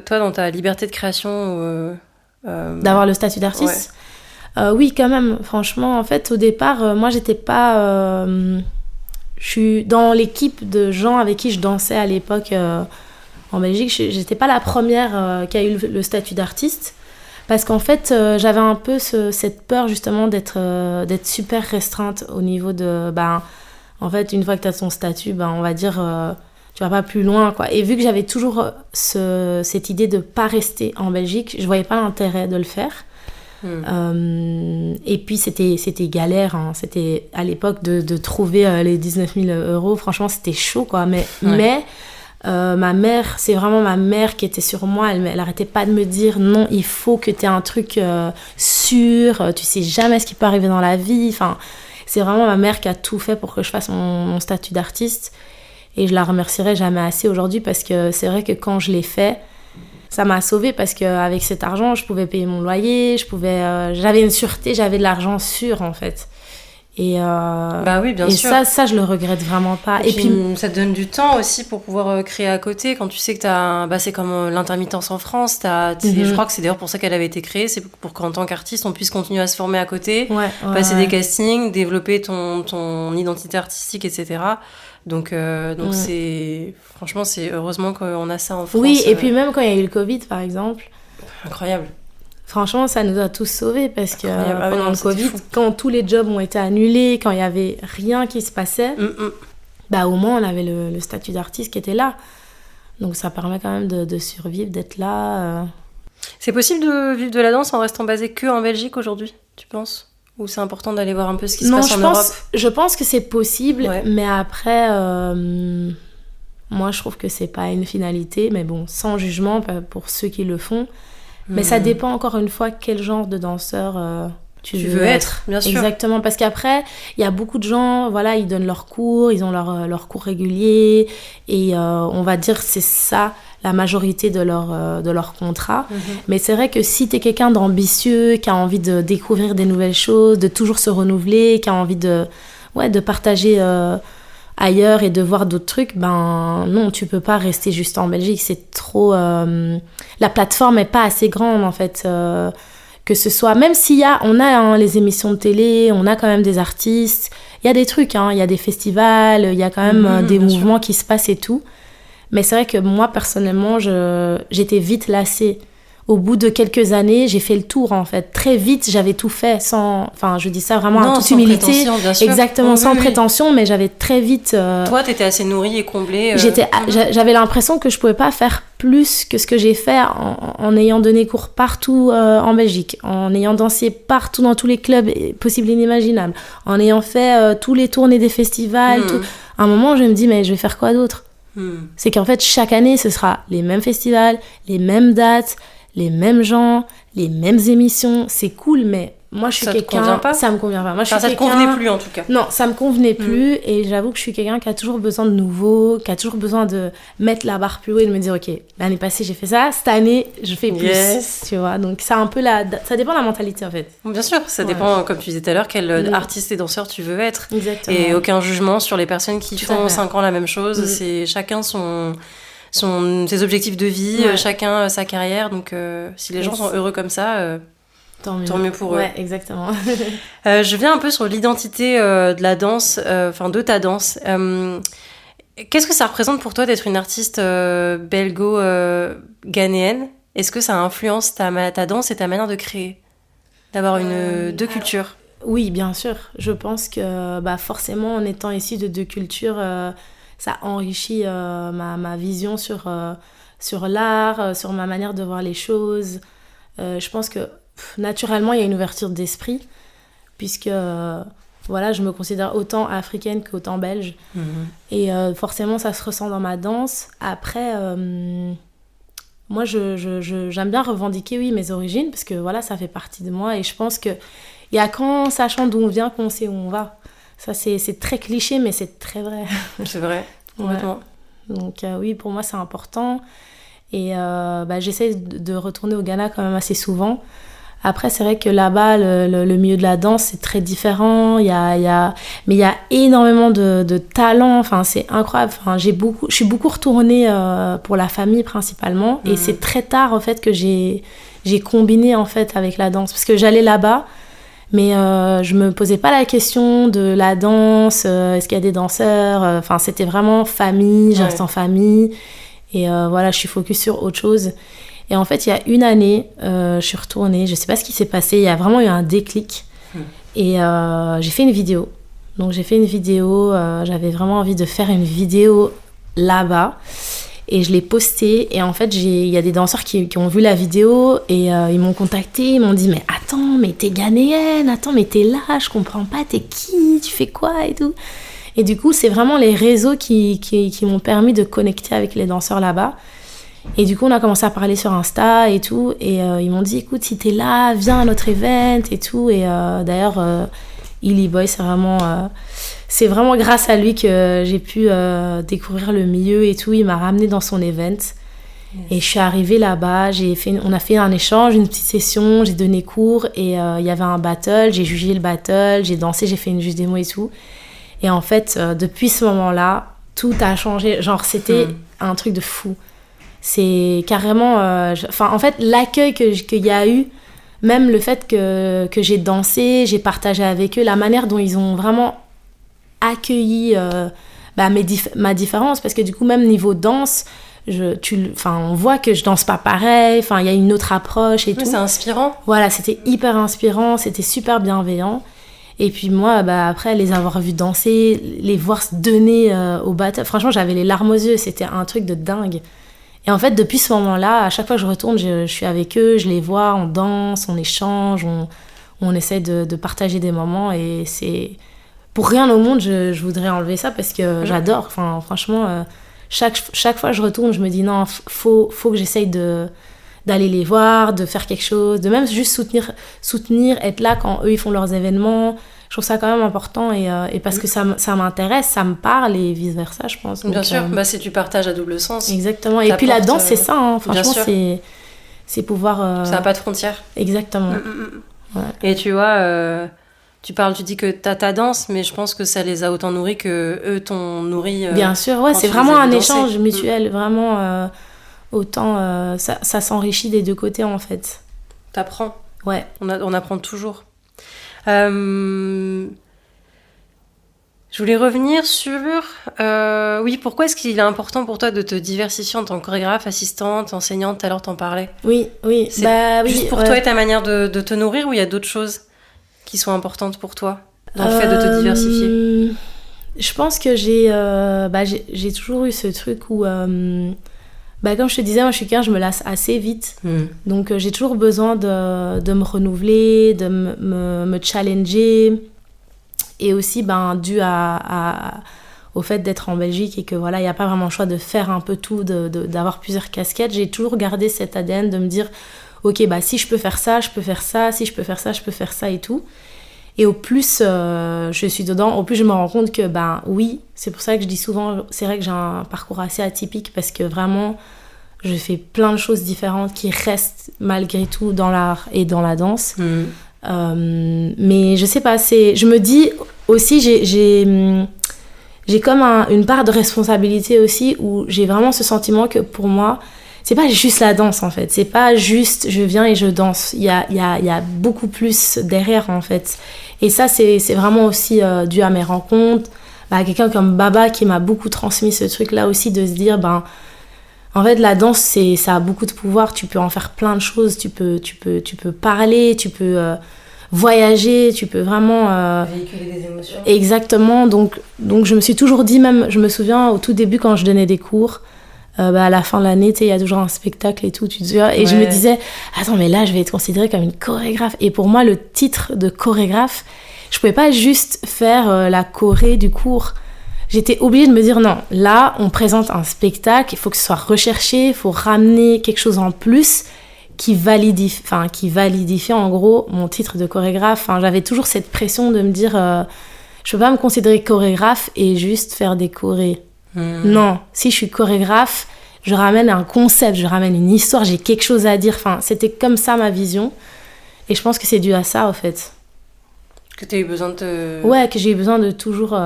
toi, dans ta liberté de création d'avoir le statut d'artiste ? Oui, quand même. Franchement, en fait, au départ, moi, j'étais pas... je suis dans l'équipe de gens avec qui je dansais à l'époque... En Belgique, j'étais pas la première qui a eu le statut d'artiste, parce qu'en fait, j'avais un peu cette peur justement d'être super restreinte au niveau de... en fait, une fois que tu as ton statut, on va dire, tu vas pas plus loin, quoi. Et vu que j'avais toujours cette idée de pas rester en Belgique, je voyais pas l'intérêt de le faire. Et puis c'était galère, hein. C'était à l'époque de trouver les 19 000 euros, franchement c'était chaud, quoi. Mais Ma mère, c'est vraiment ma mère qui était sur moi. Elle arrêtait pas de me dire non, il faut que tu aies un truc sûr. Tu sais jamais ce qui peut arriver dans la vie. Enfin, c'est vraiment ma mère qui a tout fait pour que je fasse mon statut d'artiste. Et je la remercierai jamais assez aujourd'hui parce que c'est vrai que quand je l'ai fait, ça m'a sauvée parce qu'avec cet argent, je pouvais payer mon loyer, j'avais une sûreté, j'avais de l'argent sûr en fait. Et, bah oui, bien sûr. Ça, je le regrette vraiment pas. Et puis, ça te donne du temps aussi pour pouvoir créer à côté. Quand tu sais que c'est comme l'intermittence en France. Je crois que c'est d'ailleurs pour ça qu'elle avait été créée. C'est pour qu'en tant qu'artiste, on puisse continuer à se former à côté, passer des castings, développer ton identité artistique, etc. Donc franchement, c'est heureusement qu'on a ça en France. Oui, et puis même quand il y a eu le Covid, par exemple. Incroyable. Franchement, ça nous a tous sauvés parce que pendant le Covid, quand tous les jobs ont été annulés, quand il n'y avait rien qui se passait, bah, au moins on avait le statut d'artiste qui était là. Donc ça permet quand même de survivre, d'être là. C'est possible de vivre de la danse en restant basé que en Belgique aujourd'hui, tu penses ? Ou c'est important d'aller voir un peu ce qui se passe en Europe ? Je pense que c'est possible, mais après, moi je trouve que c'est pas une finalité, mais bon, sans jugement pour ceux qui le font. Mais ça dépend encore une fois quel genre de danseur tu veux être. Bien sûr. Exactement, parce qu'après, il y a beaucoup de gens, voilà, ils donnent leurs cours, ils ont leurs cours réguliers, et on va dire c'est ça la majorité de leur contrat. Mais c'est vrai que si t'es quelqu'un d'ambitieux, qui a envie de découvrir des nouvelles choses, de toujours se renouveler, qui a envie de partager ailleurs et de voir d'autres trucs, ben non, tu peux pas rester juste en Belgique, c'est trop... la plateforme est pas assez grande en fait, que ce soit... Même on a les émissions de télé, on a quand même des artistes, il y a des trucs, il y a des festivals, il y a quand même des mouvements qui se passent et tout. Mais c'est vrai que moi, personnellement, j'étais vite lassée. Au bout de quelques années, j'ai fait le tour, en fait. Très vite, j'avais tout fait sans... Enfin, je dis ça vraiment en toute humilité. Bien sûr. Exactement, sans prétention, mais j'avais très vite... Toi, t'étais assez nourrie et comblée. J'avais l'impression que je pouvais pas faire plus que ce que j'ai fait en ayant donné cours partout en Belgique, en ayant dansé partout dans tous les clubs possibles et inimaginables, en ayant fait tous les tournées des festivals. Tout. À un moment, je me dis, mais je vais faire quoi d'autre ? C'est qu'en fait, chaque année, ce sera les mêmes festivals, les mêmes dates, les mêmes gens, les mêmes émissions. C'est cool, mais moi, je suis quelqu'un... Ça me convient pas. Moi, ça te convenait plus, en tout cas. Non, ça me convenait plus. Et j'avoue que je suis quelqu'un qui a toujours besoin de nouveau, qui a toujours besoin de mettre la barre plus haut et de me dire, OK, l'année passée, j'ai fait ça. Cette année, je fais plus. Tu vois, donc c'est un peu ça dépend de la mentalité, en fait. Bien sûr, ça dépend, comme tu disais tout à l'heure, quel artiste et danseur tu veux être. Exactement. Et aucun jugement sur les personnes qui font 5 ans la même chose. C'est chacun ses objectifs de vie, chacun sa carrière. Donc, si les gens sont heureux comme ça... Tant mieux pour eux. Ouais, exactement. Je viens un peu sur l'identité de la danse, de ta danse. Qu'est-ce que ça représente pour toi d'être une artiste belgo-ghanéenne ? Est-ce que ça influence ta danse et ta manière de créer ? D'avoir deux cultures ? Oui, bien sûr. Je pense que forcément, en étant issue de deux cultures, ça enrichit ma vision sur l'art, sur ma manière de voir les choses. Je pense que naturellement, il y a une ouverture d'esprit, puisque je me considère autant africaine qu'autant belge. Et forcément, ça se ressent dans ma danse. Après, moi, j'aime bien revendiquer, mes origines, parce que ça fait partie de moi. Et je pense qu'il y a qu'en sachant d'où on vient qu'on sait où on va. Ça, c'est très cliché, mais c'est très vrai. C'est vrai, complètement. Donc oui, pour moi, c'est important. Et j'essaie de retourner au Ghana quand même assez souvent. Après, c'est vrai que là-bas, le milieu de la danse, c'est très différent. Mais il y a énormément de talent. Enfin, c'est incroyable. Enfin, je suis beaucoup retournée pour la famille principalement. Et c'est très tard, en fait, que j'ai combiné, en fait, avec la danse. Parce que j'allais là-bas, mais je me posais pas la question de la danse. Est-ce qu'il y a des danseurs ? Enfin, c'était vraiment famille. Je reste en famille. Et je suis focus sur autre chose. Et en fait, il y a une année, je suis retournée, je sais pas ce qui s'est passé, il y a vraiment eu un déclic. Et j'ai fait une vidéo. Donc j'ai fait une vidéo, j'avais vraiment envie de faire une vidéo là-bas. Et je l'ai postée. Et en fait, il y a des danseurs qui ont vu la vidéo et ils m'ont contactée. Ils m'ont dit, mais attends, mais t'es ghanéenne, attends, mais t'es là, je comprends pas, t'es qui, tu fais quoi et tout. Et du coup, c'est vraiment les réseaux qui m'ont permis de connecter avec les danseurs là-bas. Et du coup, on a commencé à parler sur Insta et tout. Et ils m'ont dit, écoute, si t'es là, viens à notre event et tout. Et d'ailleurs, Illy Boy, c'est vraiment grâce à lui que j'ai pu découvrir le milieu et tout. Il m'a ramené dans son event. Yes. Et je suis arrivée là-bas. On a fait un échange, une petite session. J'ai donné cours et il y avait un battle. J'ai jugé le battle. J'ai dansé, j'ai fait une juste démo et tout. Et en fait, depuis ce moment-là, tout a changé. Genre, c'était un truc de fou. C'est carrément... en fait, l'accueil qu'il y a eu, même le fait que j'ai dansé, j'ai partagé avec eux, la manière dont ils ont vraiment accueilli ma différence. Parce que du coup, même niveau danse, on voit que je danse pas pareil. Enfin, il y a une autre approche et tout. C'est inspirant. Voilà, c'était hyper inspirant. C'était super bienveillant. Et puis moi, après les avoir vus danser, les voir se donner au battle, franchement, j'avais les larmes aux yeux. C'était un truc de dingue. Et en fait, depuis ce moment-là, à chaque fois que je retourne, je suis avec eux, je les vois, on danse, on échange, on essaie de partager des moments. Et c'est... Pour rien au monde, je voudrais enlever ça parce que j'adore. Enfin, franchement, chaque fois que je retourne, je me dis non, faut que j'essaye d'aller les voir, de faire quelque chose, de même juste soutenir, être là quand eux ils font leurs événements. Je trouve ça quand même important et parce que ça m'intéresse, ça me parle et vice versa, je pense. Bien sûr, c'est du partage à double sens. Exactement. Et puis la danse, c'est ça, hein. Franchement, c'est pouvoir. Ça n'a pas de frontières. Exactement. Ouais. Et tu vois, tu dis que t'as ta danse, mais je pense que ça les a autant nourris que eux t'ont nourri. Bien sûr, ouais, c'est vraiment un échange mutuel, vraiment. Autant ça s'enrichit des deux côtés en fait. T'apprends. Ouais. On apprend toujours. Je voulais revenir sur... pourquoi est-ce qu'il est important pour toi de te diversifier en tant que chorégraphe, assistante, enseignante? Tout à l'heure, t'en parlais. Oui. C'est juste pour toi et ta manière de te nourrir, ou il y a d'autres choses qui sont importantes pour toi dans le fait de te diversifier? Je pense que j'ai toujours eu ce truc où... comme je te disais, moi je suis quelqu'un, je me lasse assez vite. Donc j'ai toujours besoin de me renouveler, de me challenger. Et aussi dû au fait d'être en Belgique et que voilà, il n'y a pas vraiment le choix de faire un peu tout, d'avoir plusieurs casquettes. J'ai toujours gardé cet ADN de me dire ok, si je peux faire ça, je peux faire ça. Si je peux faire ça, je peux faire ça et tout. Et au plus je suis dedans, au plus je me rends compte que oui, c'est pour ça que je dis souvent, c'est vrai que j'ai un parcours assez atypique parce que vraiment je fais plein de choses différentes qui restent malgré tout dans l'art et dans la danse. Mais je sais pas, je me dis aussi, j'ai comme une part de responsabilité aussi où j'ai vraiment ce sentiment que pour moi, c'est pas juste la danse en fait, c'est pas juste je viens et je danse, il y a beaucoup plus derrière en fait. Et ça c'est vraiment aussi dû à mes rencontres, quelqu'un comme Baba qui m'a beaucoup transmis ce truc là aussi, de se dire en fait la danse ça a beaucoup de pouvoir, tu peux en faire plein de choses, tu peux parler, tu peux voyager, tu peux vraiment véhiculer des émotions. Exactement, donc je me suis toujours dit, même je me souviens au tout début quand je donnais des cours, à la fin de l'année, il y a toujours un spectacle et tout, et je me disais, attends, mais là, je vais être considérée comme une chorégraphe. Et pour moi, le titre de chorégraphe, je pouvais pas juste faire la choré du cours. J'étais obligée de me dire, non, là, on présente un spectacle, il faut que ce soit recherché, il faut ramener quelque chose en plus qui validifie en gros mon titre de chorégraphe. J'avais toujours cette pression de me dire, je peux pas me considérer chorégraphe et juste faire des chorés. Non, si je suis chorégraphe, je ramène un concept, je ramène une histoire, j'ai quelque chose à dire. C'était comme ça ma vision. Et je pense que c'est dû à ça, en fait. Que tu as eu besoin de Ouais, que j'ai eu besoin de toujours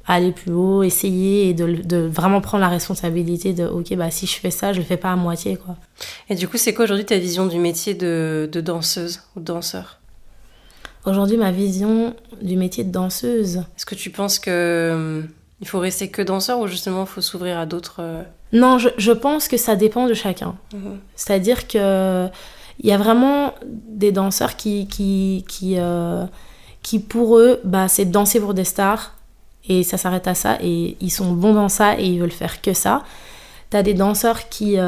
aller plus haut, essayer et de vraiment prendre la responsabilité de ok, si je fais ça, je le fais pas à moitié, quoi. Et du coup, c'est quoi aujourd'hui ta vision du métier de danseuse ou de danseur? Aujourd'hui, ma vision du métier de danseuse... Est-ce que tu penses que... il faut rester que danseur ou justement il faut s'ouvrir à d'autres... Non, je pense que ça dépend de chacun. C'est-à-dire que il y a vraiment des danseurs qui pour eux, c'est de danser pour des stars et ça s'arrête à ça et ils sont bons dans ça et ils veulent faire que ça. t'as des danseurs qui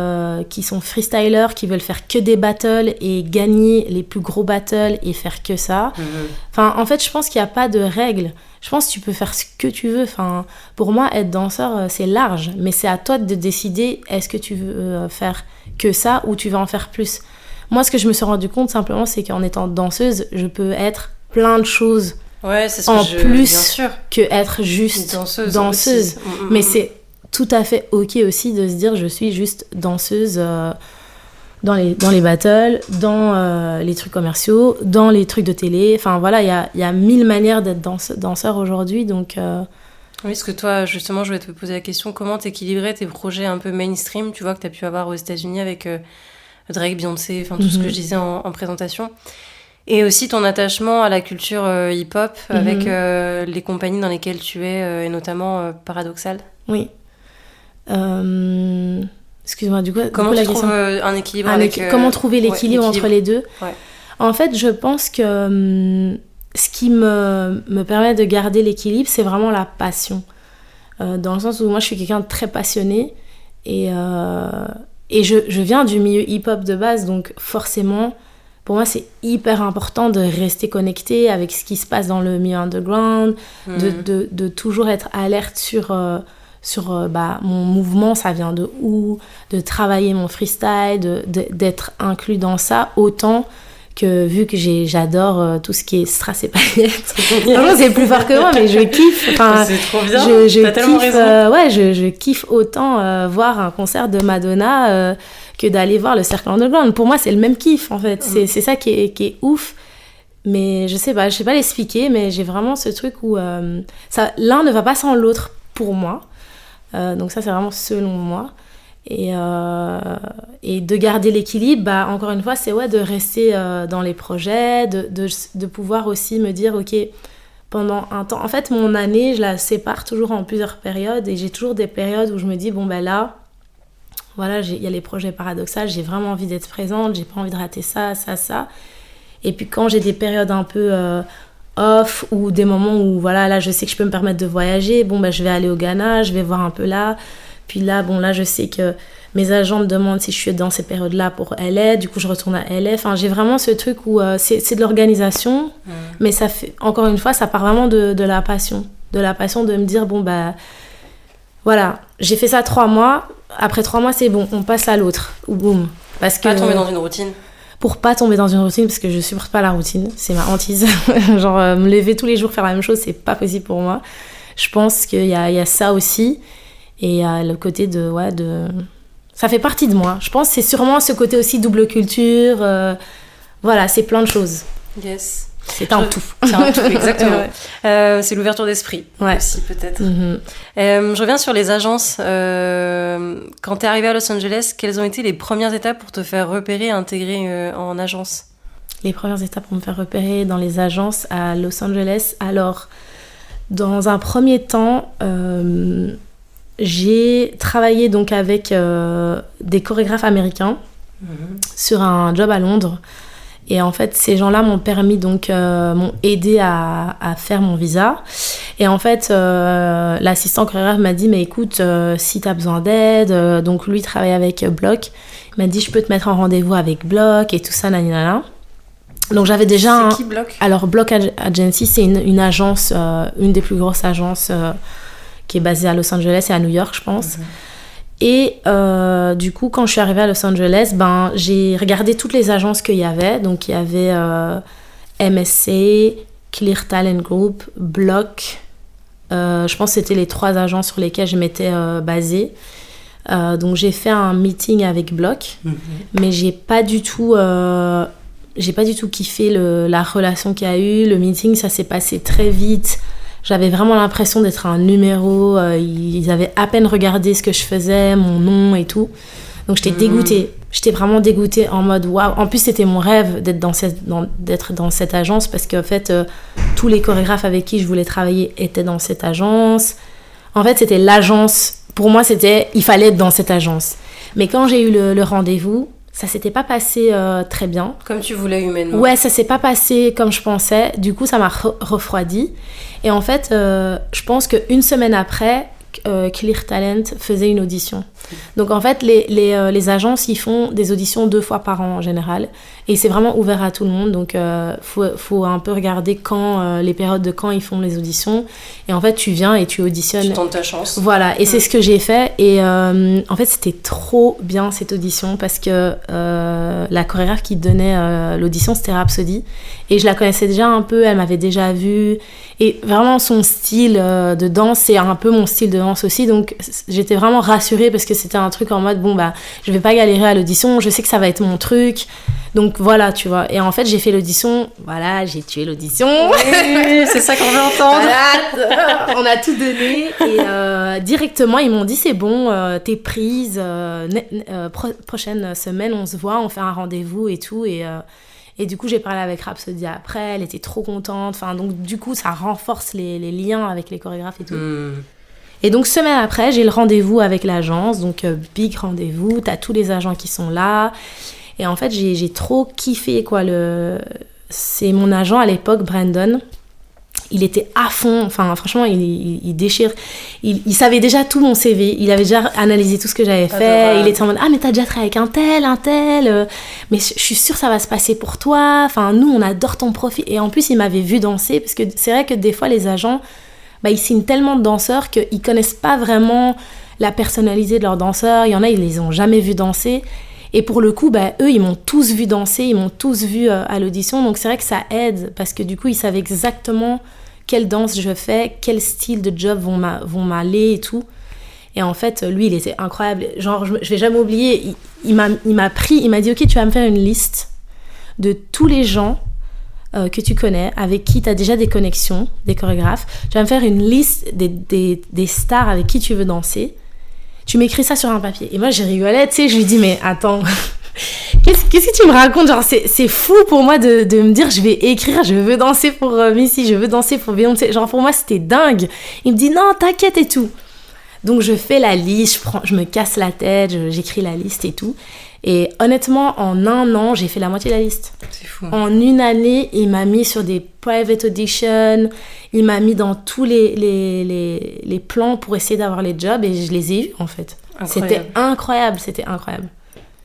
sont freestylers, qui veulent faire que des battles et gagner les plus gros battles et faire que ça. Enfin, en fait, je pense qu'il n'y a pas de règles. Je pense que tu peux faire ce que tu veux. Enfin, pour moi, être danseur, c'est large. Mais c'est à toi de décider, est-ce que tu veux faire que ça ou tu veux en faire plus. Moi, ce que je me suis rendu compte, simplement, c'est qu'en étant danseuse, je peux être plein de choses c'est ce en que plus bien sûr. que être juste danseuse. Mais c'est tout à fait ok aussi de se dire je suis juste danseuse dans les battles, dans les trucs commerciaux, dans les trucs de télé. Enfin voilà, il y a 1000 manières d'être danseur aujourd'hui. Donc, Oui, parce que toi, justement, je voulais te poser la question, comment t'équilibrais tes projets un peu mainstream, tu vois, que t'as pu avoir aux États-Unis avec Drake, Beyoncé, enfin tout ce que je disais en présentation. Et aussi ton attachement à la culture hip-hop avec les compagnies dans lesquelles tu es, et notamment Paradoxal. Oui. Excuse-moi, du coup, comment tu trouves un équilibre avec... Comment trouver l'équilibre entre les deux? En fait, je pense que ce qui me permet de garder l'équilibre, c'est vraiment la passion. Dans le sens où moi, je suis quelqu'un de très passionné et je viens du milieu hip-hop de base, donc forcément... Pour moi, c'est hyper important de rester connecté avec ce qui se passe dans le milieu underground, de toujours être alerte sur mon mouvement, ça vient de où, de travailler mon freestyle, d'être inclus dans ça, autant que vu que j'adore tout ce qui est strass et paillettes. Franchement, c'est plus fort que moi, mais je kiffe. Enfin, c'est trop bien, t'as tellement raison. Je kiffe autant voir un concert de Madonna... que d'aller voir le cercle underground. Pour moi, c'est le même kiff, en fait. C'est ça qui est ouf. Mais je sais pas l'expliquer, mais j'ai vraiment ce truc où l'un ne va pas sans l'autre pour moi. Donc ça, c'est vraiment selon moi. Et de garder l'équilibre, encore une fois, c'est de rester dans les projets, de pouvoir aussi me dire, ok, pendant un temps... En fait, mon année, je la sépare toujours en plusieurs périodes. Et j'ai toujours des périodes où je me dis, bon, là... Voilà, il y a les projets paradoxaux, j'ai vraiment envie d'être présente, j'ai pas envie de rater ça. Et puis quand j'ai des périodes un peu off ou des moments où voilà, là je sais que je peux me permettre de voyager, je vais aller au Ghana, je vais voir un peu là. Puis là, là je sais que mes agents me demandent si je suis dans ces périodes-là pour LA, du coup je retourne à LA. Enfin, j'ai vraiment ce truc où c'est de l'organisation, mais ça fait, encore une fois, ça part vraiment de la passion. De la passion de me dire, voilà, j'ai fait ça 3 mois. Après 3 mois, c'est bon, on passe à l'autre. Ou boum. Parce que... Pas tomber dans une routine. Pour pas tomber dans une routine, parce que je supporte pas la routine. C'est ma hantise. Genre, me lever tous les jours, faire la même chose, c'est pas possible pour moi. Je pense qu'il y a ça aussi. Et il y a le côté de... Ça fait partie de moi. Je pense que c'est sûrement ce côté aussi double culture. Voilà, c'est plein de choses. Yes. C'est un tout. C'est un tout, exactement. C'est l'ouverture d'esprit aussi, peut-être. Je reviens sur les agences. Quand t'es arrivée à Los Angeles, quelles ont été les premières étapes pour te faire repérer et intégrer en agence? Les premières étapes pour me faire repérer dans les agences à Los Angeles. Alors, dans un premier temps, j'ai travaillé donc avec des chorégraphes américains sur un job à Londres. Et en fait, ces gens-là m'ont permis, m'ont aidé à faire mon visa. Et en fait, l'assistant chorégraphe m'a dit, mais écoute, si t'as besoin d'aide, donc lui travaille avec Block, il m'a dit, je peux te mettre en rendez-vous avec Block et tout ça, nanana. Donc j'avais déjà... C'est qui Block ? Alors Block Agency, c'est une agence, une des plus grosses agences qui est basée à Los Angeles et à New York, je pense. Et du coup, quand je suis arrivée à Los Angeles, j'ai regardé toutes les agences qu'il y avait. Donc, il y avait MSC, Clear Talent Group, Block. Je pense que c'était les 3 agences sur lesquelles je m'étais basée. Donc, j'ai fait un meeting avec Block. Mais j'ai pas du tout kiffé la relation qu'il y a eu. Le meeting, ça s'est passé très vite. J'avais vraiment l'impression d'être un numéro. Ils avaient à peine regardé ce que je faisais, mon nom et tout. Donc j'étais dégoûtée. J'étais vraiment dégoûtée en mode waouh. En plus, c'était mon rêve d'être dans cette agence parce qu'en fait, tous les chorégraphes avec qui je voulais travailler étaient dans cette agence. En fait, c'était l'agence. Pour moi, il fallait être dans cette agence. Mais quand j'ai eu le rendez-vous, ça s'était pas passé très bien. Comme tu voulais humainement. Ouais, ça s'est pas passé comme je pensais. Du coup, ça m'a refroidi. Et en fait, je pense qu'une semaine après Clear Talent faisait une audition. Donc en fait, les agences, ils font des auditions 2 fois par an en général. Et c'est vraiment ouvert à tout le monde. Donc faut un peu regarder quand, les périodes de quand ils font les auditions. Et en fait, tu viens et tu auditionnes. Tu tentes ta chance. Voilà, et c'est ce que j'ai fait. Et en fait, c'était trop bien cette audition parce que la chorégraphe qui donnait l'audition, c'était Rhapsody. Et je la connaissais déjà un peu, elle m'avait déjà vue. Et vraiment, son style de danse, c'est un peu mon style de danse aussi. Donc, j'étais vraiment rassurée parce que c'était un truc en mode, bon, bah, je vais pas galérer à l'audition, je sais que ça va être mon truc. Donc, voilà, tu vois. Et en fait, j'ai fait l'audition. Voilà, j'ai tué l'audition. Oui, c'est ça qu'on veut entendre. Voilà, on a tout donné. Et directement, ils m'ont dit, c'est bon, t'es prise. Prochaine semaine, on se voit, on fait un rendez-vous et tout. Et du coup, j'ai parlé avec Rhapsody après, elle était trop contente. Enfin, donc, du coup, ça renforce les liens avec les chorégraphes et tout. Et donc, semaine après, j'ai le rendez-vous avec l'agence. Donc, big rendez-vous. T'as tous les agents qui sont là. Et en fait, j'ai trop kiffé, quoi. C'est mon agent à l'époque, Brandon. Il était à fond, enfin franchement il déchire, il savait déjà tout mon CV, il avait déjà analysé tout ce que j'avais fait, il était en mode mais t'as déjà travaillé avec un tel, mais je suis sûre ça va se passer pour toi, enfin nous on adore ton profil. Et en plus il m'avait vu danser, parce que c'est vrai que des fois les agents, ils signent tellement de danseurs qu'ils connaissent pas vraiment la personnalité de leurs danseurs, il y en a ils les ont jamais vus danser. Et pour le coup, eux, ils m'ont tous vu danser, ils m'ont tous vu à l'audition. Donc, c'est vrai que ça aide parce que du coup, ils savaient exactement quelle danse je fais, quel style de job vont m'aller et tout. Et en fait, lui, il était incroyable. Genre, je vais jamais oublier, il m'a dit « Ok, tu vas me faire une liste de tous les gens que tu connais, avec qui tu as déjà des connexions, des chorégraphes. Tu vas me faire une liste des stars avec qui tu veux danser. Tu m'écris ça sur un papier. » Et moi, j'ai rigolé, tu sais, je lui dis « Mais attends, qu'est-ce que tu me racontes ? Genre, c'est fou pour moi de me dire, je vais écrire, je veux danser pour Missy, je veux danser pour Beyoncé. » Genre, pour moi, c'était dingue. Il me dit « Non, t'inquiète et tout. » Donc, je fais la liste, je me casse la tête, j'écris la liste et tout. Et honnêtement, en 1 an, j'ai fait la moitié de la liste. C'est fou. En 1 année, il m'a mis sur des private auditions, il m'a mis dans tous les plans pour essayer d'avoir les jobs et je les ai eus, en fait. Incroyable. C'était incroyable.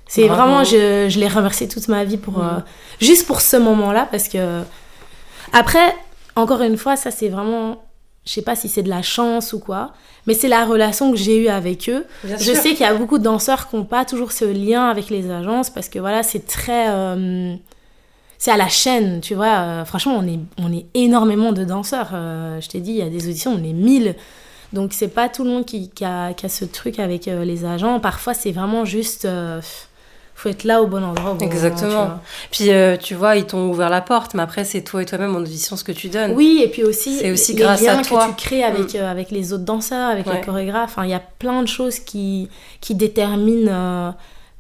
C'est vraiment, je l'ai remercié toute ma vie juste pour ce moment-là, parce que après, encore une fois, ça c'est vraiment, je sais pas si c'est de la chance ou quoi, mais c'est la relation que j'ai eue avec eux. Bien je sûr. sais qu'il y a beaucoup de danseurs qui n'ont pas toujours ce lien avec les agences, parce que voilà, c'est très... c'est à la chaîne, tu vois. Franchement, on est énormément de danseurs. Je t'ai dit, il y a des auditions, on est 1000. Donc, c'est pas tout le monde qui a ce truc avec les agents. Parfois, c'est vraiment juste... faut être là au bon endroit. Exactement. Puis, tu vois, ils t'ont ouvert la porte, mais après, c'est toi et toi-même en audition ce que tu donnes. Oui, et puis aussi, c'est aussi les grâce liens à toi que tu crées avec les autres danseurs, avec les chorégraphes. Enfin, il y a plein de choses qui déterminent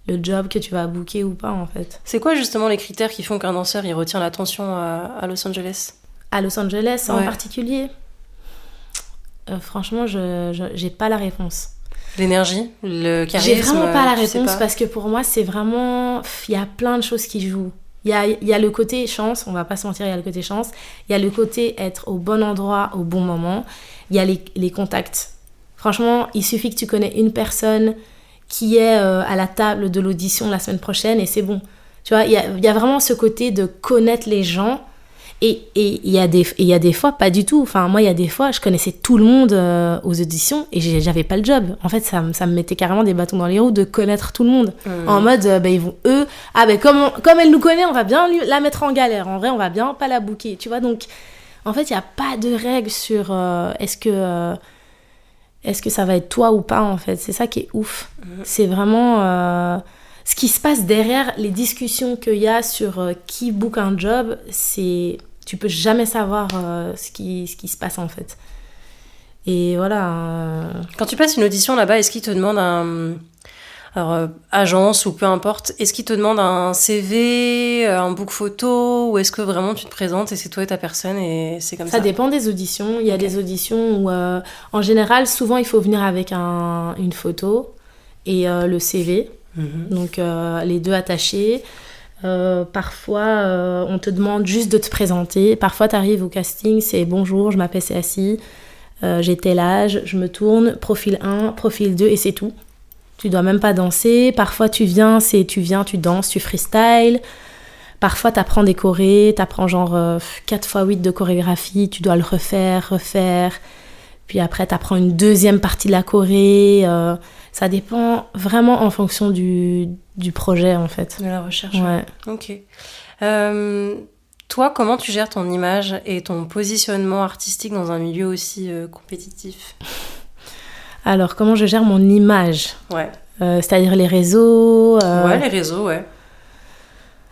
le job que tu vas booker ou pas, en fait. C'est quoi, justement, les critères qui font qu'un danseur, il retient l'attention à Los Angeles ? À Los Angeles, en particulier, franchement, j'ai pas la réponse. L'énergie, le charisme. J'ai vraiment pas la réponse, parce que pour moi, c'est vraiment... Il y a plein de choses qui jouent. Il y a le côté chance, on va pas se mentir, il y a le côté chance. Il y a le côté être au bon endroit, au bon moment. Il y a les contacts. Franchement, il suffit que tu connais une personne qui est à la table de l'audition la semaine prochaine et c'est bon. Tu vois, il y a vraiment ce côté de connaître les gens. Et il y a des fois, pas du tout. Enfin, moi, il y a des fois, je connaissais tout le monde aux auditions et j'avais pas le job. En fait, ça me mettait carrément des bâtons dans les roues de connaître tout le monde. En mode, ils vont, eux... comme elle nous connaît, on va bien la mettre en galère. En vrai, on va bien pas la booker. Tu vois, donc, en fait, il n'y a pas de règle sur est-ce que ça va être toi ou pas, en fait. C'est ça qui est ouf. C'est vraiment... ce qui se passe derrière les discussions qu'il y a sur qui book un job, c'est... Tu peux jamais savoir ce qui se passe, en fait. Et voilà. Quand tu passes une audition là-bas, est-ce qu'ils te demandent agence ou peu importe, est-ce qu'ils te demandent un CV, un book photo, ou est-ce que vraiment tu te présentes et c'est toi et ta personne et c'est comme ça ? Ça dépend des auditions. Il y a des auditions où, en général, souvent, il faut venir avec une photo et le CV. Donc, les deux attachés. Parfois, on te demande juste de te présenter. Parfois, tu arrives au casting, c'est « Bonjour, je m'appelle Céassi. j'ai tel âge, je me tourne, profil 1, profil 2 et c'est tout. Tu dois même pas danser. Parfois tu danses, tu freestyle. Parfois t'apprends des chorés, t'apprends genre 4x8 de chorégraphie, tu dois le refaire. Puis après t'apprends une deuxième partie de la choré. Ça dépend vraiment en fonction du projet en fait. De la recherche. Ouais. Ok. Toi, comment tu gères ton image et ton positionnement artistique dans un milieu aussi compétitif ? Alors, comment je gère mon image ? Ouais. C'est-à-dire les réseaux Ouais, les réseaux, ouais.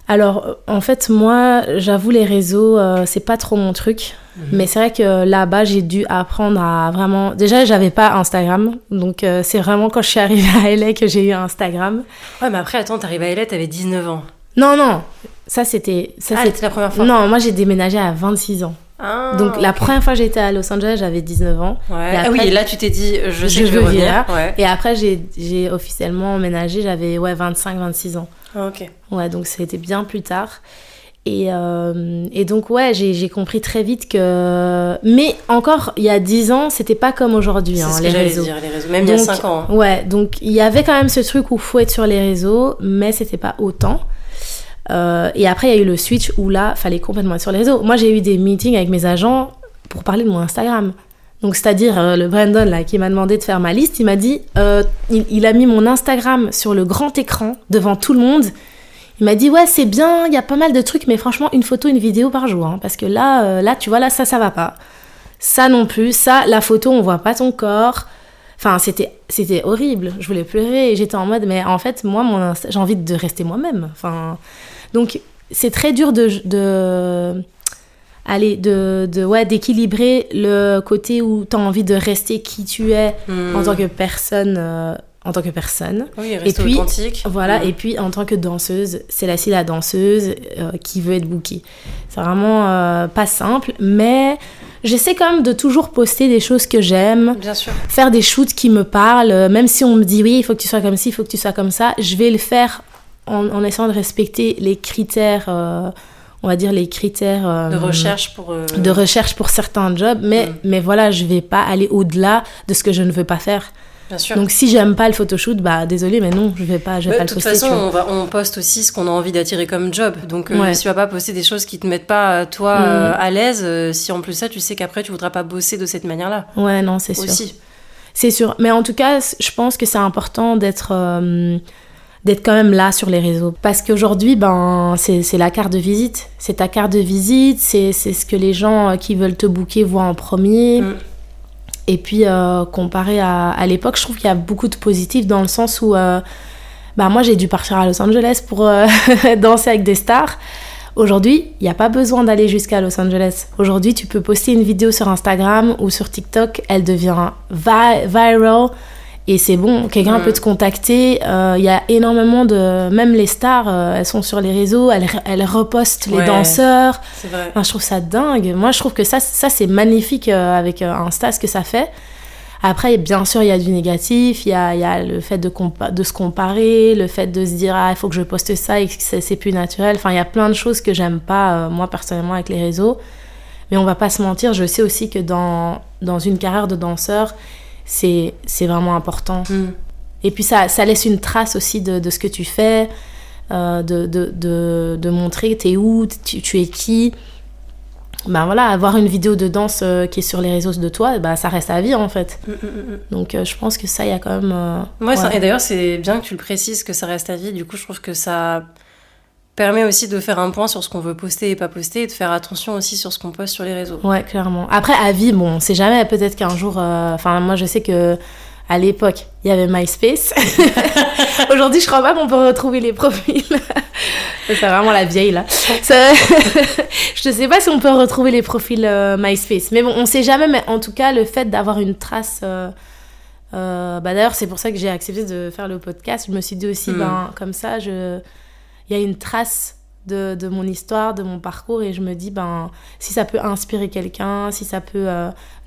Alors, en fait, moi, j'avoue, les réseaux, c'est pas trop mon truc. Mais c'est vrai que là-bas, j'ai dû apprendre à vraiment... Déjà, j'avais pas Instagram. Donc, c'est vraiment quand je suis arrivée à LA que j'ai eu Instagram. Ouais, mais après, attends, t'arrives à LA, t'avais 19 ans. Non. Ça, c'était la première fois. Non, moi, j'ai déménagé à 26 ans. Ah, donc, la première fois que j'étais à Los Angeles, j'avais 19 ans. Ouais. Après, et là, tu t'es dit, je sais que je veux revenir. Ouais. Et après, j'ai officiellement emménagé, j'avais 25-26 ans. Ah, ok. Ouais, donc c'était bien plus tard. Et donc, ouais, j'ai compris très vite que... Mais encore, il y a 10 ans, c'était pas comme aujourd'hui, c'est ce les que réseaux. Dire, les réseaux. Même donc, il y a 5 ans. Hein. Ouais, donc il y avait quand même ce truc où il faut être sur les réseaux, mais c'était pas autant. Et après, il y a eu le switch où là, fallait complètement être sur les réseaux. Moi, j'ai eu des meetings avec mes agents pour parler de mon Instagram. Donc, c'est-à-dire, le Brandon, là, qui m'a demandé de faire ma liste, il m'a dit... il a mis mon Instagram sur le grand écran, devant tout le monde. Il m'a dit, ouais, c'est bien, il y a pas mal de trucs, mais franchement, une photo, une vidéo par jour. Hein, parce que là, tu vois, là, ça va pas. Ça non plus. Ça, la photo, on voit pas ton corps. Enfin, c'était horrible. Je voulais pleurer. Et j'étais en mode, mais en fait, moi, j'ai envie de rester moi-même. Enfin... Donc, c'est très dur d'équilibrer le côté où tu as envie de rester qui tu es en tant que personne. Oui, rester authentique. Voilà, et puis en tant que danseuse, c'est la danseuse qui veut être bookée. C'est vraiment pas simple, mais j'essaie quand même de toujours poster des choses que j'aime. Bien sûr. Faire des shoots qui me parlent, même si on me dit oui, il faut que tu sois comme ci, il faut que tu sois comme ça, je vais le faire en essayant de respecter les critères, on va dire les critères de recherche pour certains jobs, mais voilà, je vais pas aller au-delà de ce que je ne veux pas faire. Bien sûr. Donc si j'aime pas le photoshoot, bah désolé, mais non, je vais pas le poster. De toute façon, on poste aussi ce qu'on a envie d'attirer comme job. Donc si tu vas pas poster des choses qui te mettent pas toi à l'aise, si en plus ça, tu sais qu'après tu voudras pas bosser de cette manière-là. Ouais, non, c'est sûr. Aussi. C'est sûr. Mais en tout cas, je pense que c'est important d'être quand même là sur les réseaux. Parce qu'aujourd'hui, c'est la carte de visite. C'est ta carte de visite, c'est ce que les gens qui veulent te booker voient en premier. Et puis, comparé à l'époque, je trouve qu'il y a beaucoup de positifs dans le sens où... moi, j'ai dû partir à Los Angeles pour danser avec des stars. Aujourd'hui, il n'y a pas besoin d'aller jusqu'à Los Angeles. Aujourd'hui, tu peux poster une vidéo sur Instagram ou sur TikTok. Elle devient viral. Et c'est bon, quelqu'un peut te contacter. Il y a énormément de... Même les stars, elles sont sur les réseaux, elles repostent les danseurs. C'est vrai. Enfin, je trouve ça dingue. Moi, je trouve que ça c'est magnifique avec Insta, ce que ça fait. Après, bien sûr, il y a du négatif. Il y a le fait de se comparer, le fait de se dire « Ah, il faut que je poste ça et que c'est plus naturel. » Enfin, il y a plein de choses que j'aime pas, moi, personnellement, avec les réseaux. Mais on va pas se mentir, je sais aussi que dans une carrière de danseur... c'est vraiment important. Et puis ça laisse une trace aussi de ce que tu fais, de montrer t'es où, tu es qui. Voilà, avoir une vidéo de danse qui est sur les réseaux de toi, ça reste à vie en fait. Donc je pense que ça, il y a quand même... Et d'ailleurs, c'est bien que tu le précises que ça reste à vie. Du coup, je trouve que ça permet aussi de faire un point sur ce qu'on veut poster et pas poster et de faire attention aussi sur ce qu'on poste sur les réseaux. Ouais, clairement. Après, à vie, on sait jamais, peut-être qu'un jour... moi, je sais que à l'époque, il y avait MySpace. Aujourd'hui, je crois pas qu'on peut retrouver les profils. C'est vraiment la vieille, là. Je ne sais pas si on peut retrouver les profils MySpace. Mais bon, on sait jamais. Mais en tout cas, le fait d'avoir une trace... d'ailleurs, c'est pour ça que j'ai accepté de faire le podcast. Je me suis dit aussi, comme ça, il y a une trace de mon histoire, de mon parcours, et je me dis, si ça peut inspirer quelqu'un, si ça peut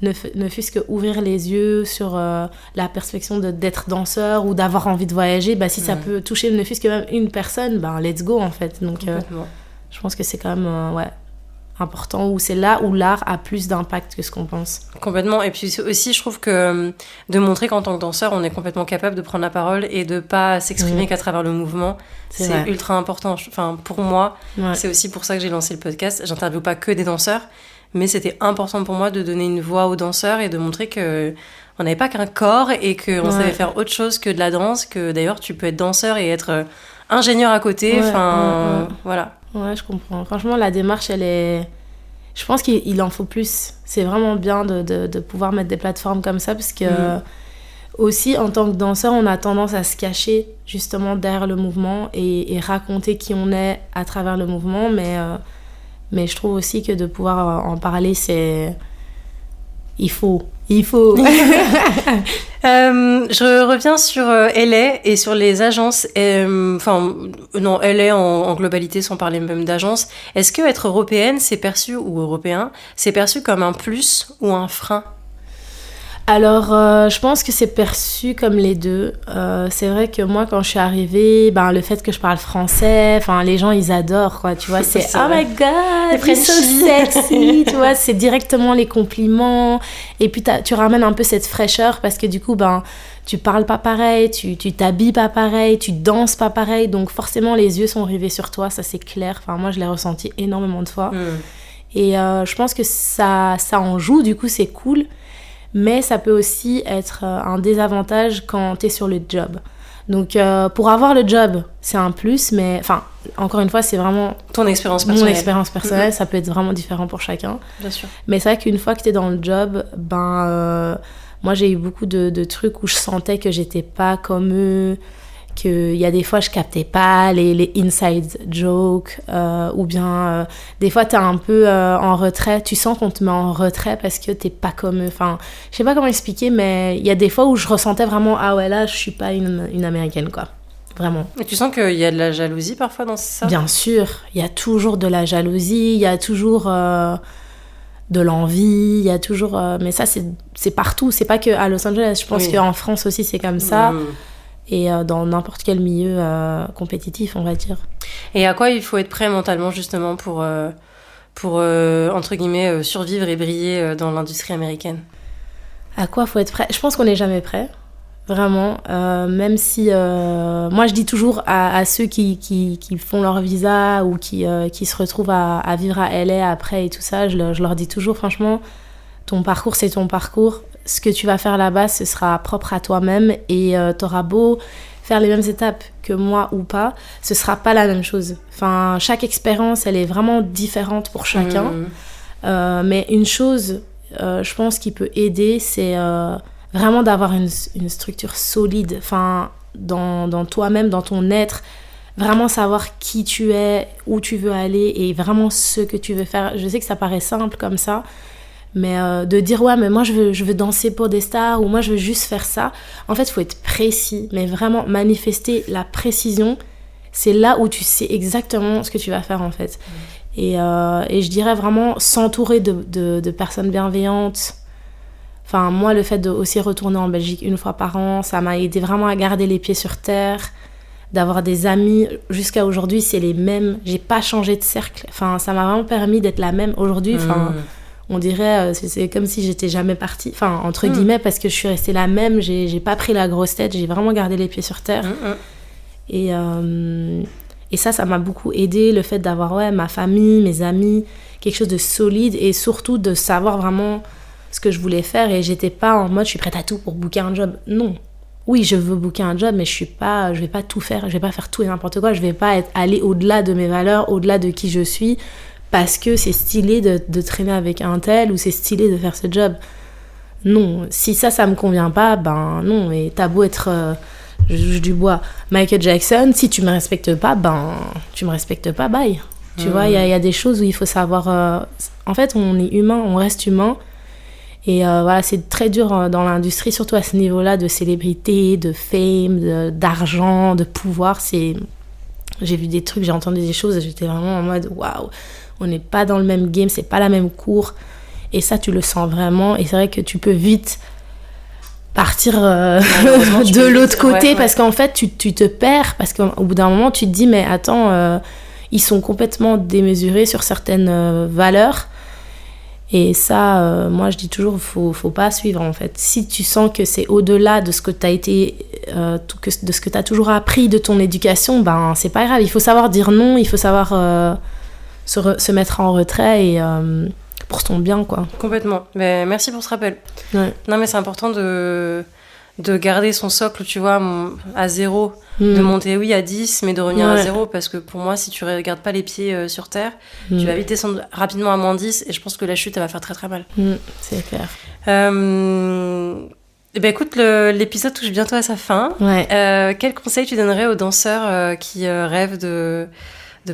ne fût-ce que ouvrir les yeux sur la perspective d'être danseur ou d'avoir envie de voyager, si ça peut toucher ne fût-ce que même une personne, let's go en fait. Donc je pense que c'est quand même important, où c'est là où l'art a plus d'impact que ce qu'on pense. Complètement. Et puis aussi, je trouve que de montrer qu'en tant que danseur, on est complètement capable de prendre la parole et de pas s'exprimer qu'à travers le mouvement. C'est ultra important. Enfin, pour moi, c'est aussi pour ça que j'ai lancé le podcast. J'interviewe pas que des danseurs, mais c'était important pour moi de donner une voix aux danseurs et de montrer que on n'avait pas qu'un corps et qu'on savait faire autre chose que de la danse, que d'ailleurs tu peux être danseur et être ingénieur à côté. Voilà. Ouais, je comprends. Franchement, la démarche, elle est... Je pense qu'il en faut plus. C'est vraiment bien de pouvoir mettre des plateformes comme ça, parce que aussi, en tant que danseur, on a tendance à se cacher justement derrière le mouvement et raconter qui on est à travers le mouvement. Mais je trouve aussi que de pouvoir en parler, c'est... Il faut. Je reviens sur LA et sur les agences. Non, LA en globalité, sans parler même d'agence. Est-ce que être européenne, c'est perçu, ou européen, c'est perçu comme un plus ou un frein ? Alors, je pense que c'est perçu comme les deux. C'est vrai que moi, quand je suis arrivée, le fait que je parle français, les gens, ils adorent, quoi, tu vois. C'est « Oh my God, you're so sexy !» Tu vois, c'est directement les compliments. Et puis, tu ramènes un peu cette fraîcheur parce que du coup, tu parles pas pareil, tu t'habilles pas pareil, tu danses pas pareil. Donc, forcément, les yeux sont rivés sur toi, ça, c'est clair. Enfin, moi, je l'ai ressenti énormément de fois. Et je pense que ça en joue, du coup, c'est cool. Mais ça peut aussi être un désavantage quand t'es sur le job. Donc, pour avoir le job, c'est un plus, mais encore une fois, c'est vraiment ton expérience personnelle. Mon expérience personnelle, ça peut être vraiment différent pour chacun. Bien sûr. Mais c'est vrai qu'une fois que t'es dans le job, moi, j'ai eu beaucoup de trucs où je sentais que j'étais pas comme eux, qu'il y a des fois je captais pas les inside jokes, ou bien des fois t'es un peu en retrait, tu sens qu'on te met en retrait parce que t'es pas comme eux. Je sais pas comment expliquer, mais il y a des fois où je ressentais vraiment là je suis pas une américaine, quoi, vraiment. Et tu sens qu'il y a de la jalousie parfois dans ça ? Bien sûr, il y a toujours de la jalousie, il y a toujours de l'envie, il y a toujours mais ça c'est partout, c'est pas que à Los Angeles, je pense qu'en France aussi c'est comme ça. Et dans n'importe quel milieu compétitif, on va dire. Et à quoi il faut être prêt mentalement, justement, pour entre guillemets, survivre et briller dans l'industrie américaine ? À quoi il faut être prêt ? Je pense qu'on n'est jamais prêt, vraiment. Même si... moi, je dis toujours à ceux qui font leur visa ou qui se retrouvent à vivre à LA après et tout ça, je leur dis toujours, franchement, ton parcours, c'est ton parcours. Ce que tu vas faire là-bas, ce sera propre à toi-même et t'auras beau faire les mêmes étapes que moi ou pas, ce sera pas la même chose. Chaque expérience, elle est vraiment différente pour chacun. Mais une chose, je pense, qui peut aider, c'est vraiment d'avoir une structure solide dans toi-même, dans ton être. Vraiment savoir qui tu es, où tu veux aller et vraiment ce que tu veux faire. Je sais que ça paraît simple comme ça, mais de dire mais moi je veux danser pour des stars ou moi je veux juste faire ça, en fait il faut être précis, mais vraiment manifester la précision, c'est là où tu sais exactement ce que tu vas faire en fait. Et je dirais vraiment s'entourer de personnes bienveillantes. Moi le fait de aussi retourner en Belgique une fois par an, ça m'a aidé vraiment à garder les pieds sur terre, d'avoir des amis jusqu'à aujourd'hui, c'est les mêmes, j'ai pas changé de cercle, ça m'a vraiment permis d'être la même aujourd'hui. On dirait, c'est comme si j'étais jamais partie, entre guillemets, parce que je suis restée la même, j'ai pas pris la grosse tête, j'ai vraiment gardé les pieds sur terre. Et ça m'a beaucoup aidé, le fait d'avoir ma famille, mes amis, quelque chose de solide et surtout de savoir vraiment ce que je voulais faire. Et j'étais pas en mode, je suis prête à tout pour booker un job. Non. Oui, je veux booker un job, mais je vais pas tout faire, je vais pas faire tout et n'importe quoi, je vais pas aller au-delà de mes valeurs, au-delà de qui je suis, parce que c'est stylé de traîner avec un tel ou c'est stylé de faire ce job. Non, si ça me convient pas, non. Et t'as beau être, je juge du bois, Michael Jackson, si tu me respectes pas, tu me respectes pas, bye. Tu vois, il y a des choses où il faut savoir... en fait, on est humain, on reste humain. Et c'est très dur dans l'industrie, surtout à ce niveau-là de célébrité, de fame, d'argent, de pouvoir. J'ai vu des trucs, j'ai entendu des choses et j'étais vraiment en mode waouh, on n'est pas dans le même game, c'est pas la même cour. Et ça, tu le sens vraiment. Et c'est vrai que tu peux vite partir de l'autre côté parce qu'en fait, tu te perds. Parce qu'au bout d'un moment, tu te dis, mais attends, ils sont complètement démesurés sur certaines valeurs. Et ça, moi je dis toujours, faut pas suivre en fait. Si tu sens que c'est au-delà de ce que tu as été, de ce que tu as toujours appris de ton éducation, ben c'est pas grave. Il faut savoir dire non, il faut savoir se mettre en retrait et pour ton bien, quoi. Complètement. Mais merci pour ce rappel. Ouais. Non, mais c'est important de garder son socle, tu vois, à 0, de monter, oui, à 10, mais de revenir à 0, parce que pour moi, si tu ne regardes pas les pieds sur terre, tu vas vite descendre rapidement à -10, et je pense que la chute, elle va faire très très mal. C'est clair. Écoute, l'épisode touche bientôt à sa fin. Ouais. Quel conseil tu donnerais aux danseurs qui rêvent de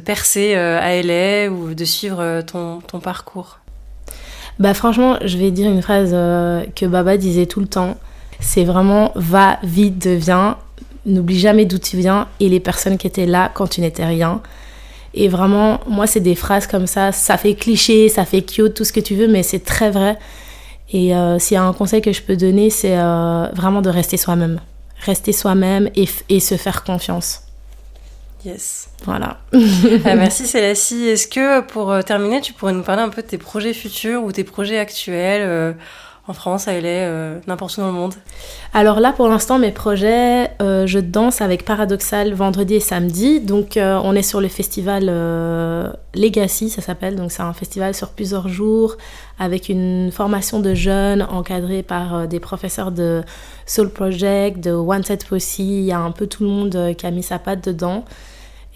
percer à LA ou de suivre ton parcours? Bah franchement, je vais dire une phrase que Baba disait tout le temps. C'est vraiment va, vite, deviens. N'oublie jamais d'où tu viens et les personnes qui étaient là quand tu n'étais rien. Et vraiment, moi, c'est des phrases comme ça. Ça fait cliché, ça fait cute, tout ce que tu veux, mais c'est très vrai. Et s'il y a un conseil que je peux donner, c'est vraiment de rester soi-même. Rester soi-même et se faire confiance. Yes. Voilà. Merci Célacie. Est-ce que pour terminer, tu pourrais nous parler un peu de tes projets futurs ou tes projets actuels en France, à LA, n'importe où dans le monde? Alors là, pour l'instant, mes projets, je danse avec Paradoxal vendredi et samedi. Donc, on est sur le festival Legacy, ça s'appelle. Donc, c'est un festival sur plusieurs jours avec une formation de jeunes encadrée par des professeurs de Soul Project, de Wanted Posse. Il y a un peu tout le monde qui a mis sa patte dedans.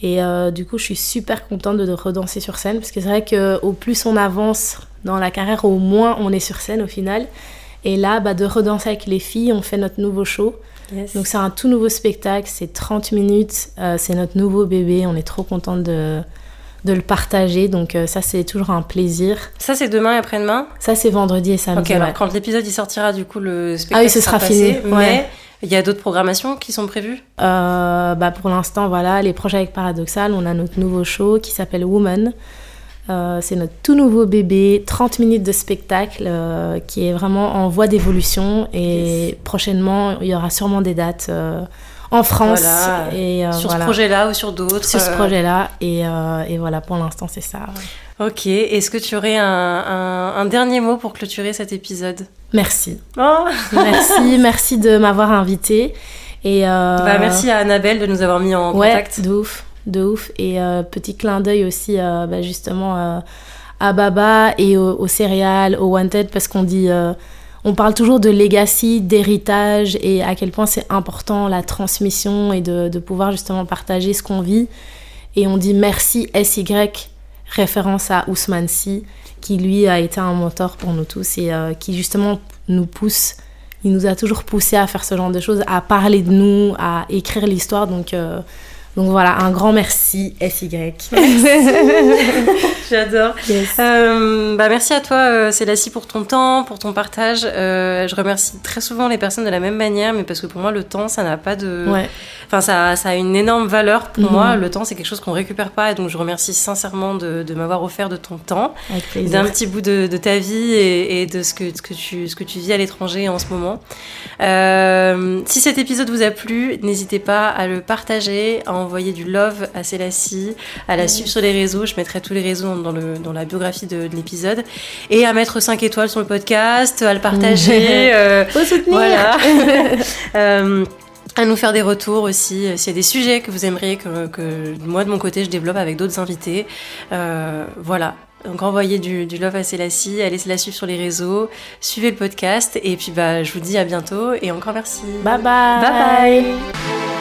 Et du coup, je suis super contente de redanser sur scène parce que c'est vrai qu'au plus on avance dans la carrière, au moins on est sur scène au final. Et là, de redanser avec les filles, on fait notre nouveau show. Yes. Donc c'est un tout nouveau spectacle, c'est 30 minutes, c'est notre nouveau bébé, on est trop contente de le partager. Donc ça, c'est toujours un plaisir. Ça, c'est demain et après-demain? Ça, c'est vendredi et samedi. Ok, alors quand l'épisode il sortira, du coup, le spectacle oui, ce sera passé, fini. Mais il y a d'autres programmations qui sont prévues? Pour l'instant, voilà, les projets avec Paradoxal, on a notre nouveau show qui s'appelle Woman. C'est notre tout nouveau bébé, 30 minutes de spectacle qui est vraiment en voie d'évolution et prochainement il y aura sûrement des dates en France. Voilà. Et, sur ce projet-là ou sur d'autres? Sur ce projet-là et voilà, pour l'instant c'est ça. Ouais. Ok, est-ce que tu aurais un dernier mot pour clôturer cet épisode? Merci. Oh merci de m'avoir invitée. Et, merci à Annabelle de nous avoir mis en contact. De ouf. Et petit clin d'œil aussi justement à Baba et au Serial, au Wanted, parce qu'on dit on parle toujours de legacy, d'héritage et à quel point c'est important la transmission et de pouvoir justement partager ce qu'on vit. Et on dit merci SY, référence à Ousmane Sy, qui lui a été un mentor pour nous tous et qui justement nous pousse. Il nous a toujours poussé à faire ce genre de choses, à parler de nous, à écrire l'histoire. Donc voilà, un grand merci, SY. J'adore. Yes. Merci à toi, Célacie, pour ton temps, pour ton partage. Je remercie très souvent les personnes de la même manière, mais parce que pour moi, le temps, ça n'a pas de... Ouais. Enfin, ça a une énorme valeur pour moi. Le temps, c'est quelque chose qu'on récupère pas. Et donc, je remercie sincèrement de m'avoir offert de ton temps, d'un petit bout de ta vie et de ce que tu vis à l'étranger en ce moment. Si cet épisode vous a plu, n'hésitez pas à le partager, à envoyer du love à Célacie, à la suivre sur les réseaux. Je mettrai tous les réseaux dans la biographie de l'épisode. Et à mettre 5 étoiles sur le podcast, à le partager. Faut soutenir. Voilà. À nous faire des retours aussi, s'il y a des sujets que vous aimeriez que moi de mon côté je développe avec d'autres invités. Voilà, donc envoyez du love à Célacie, allez la suivre sur les réseaux, suivez le podcast et puis je vous dis à bientôt et encore merci. Bye bye. Bye bye.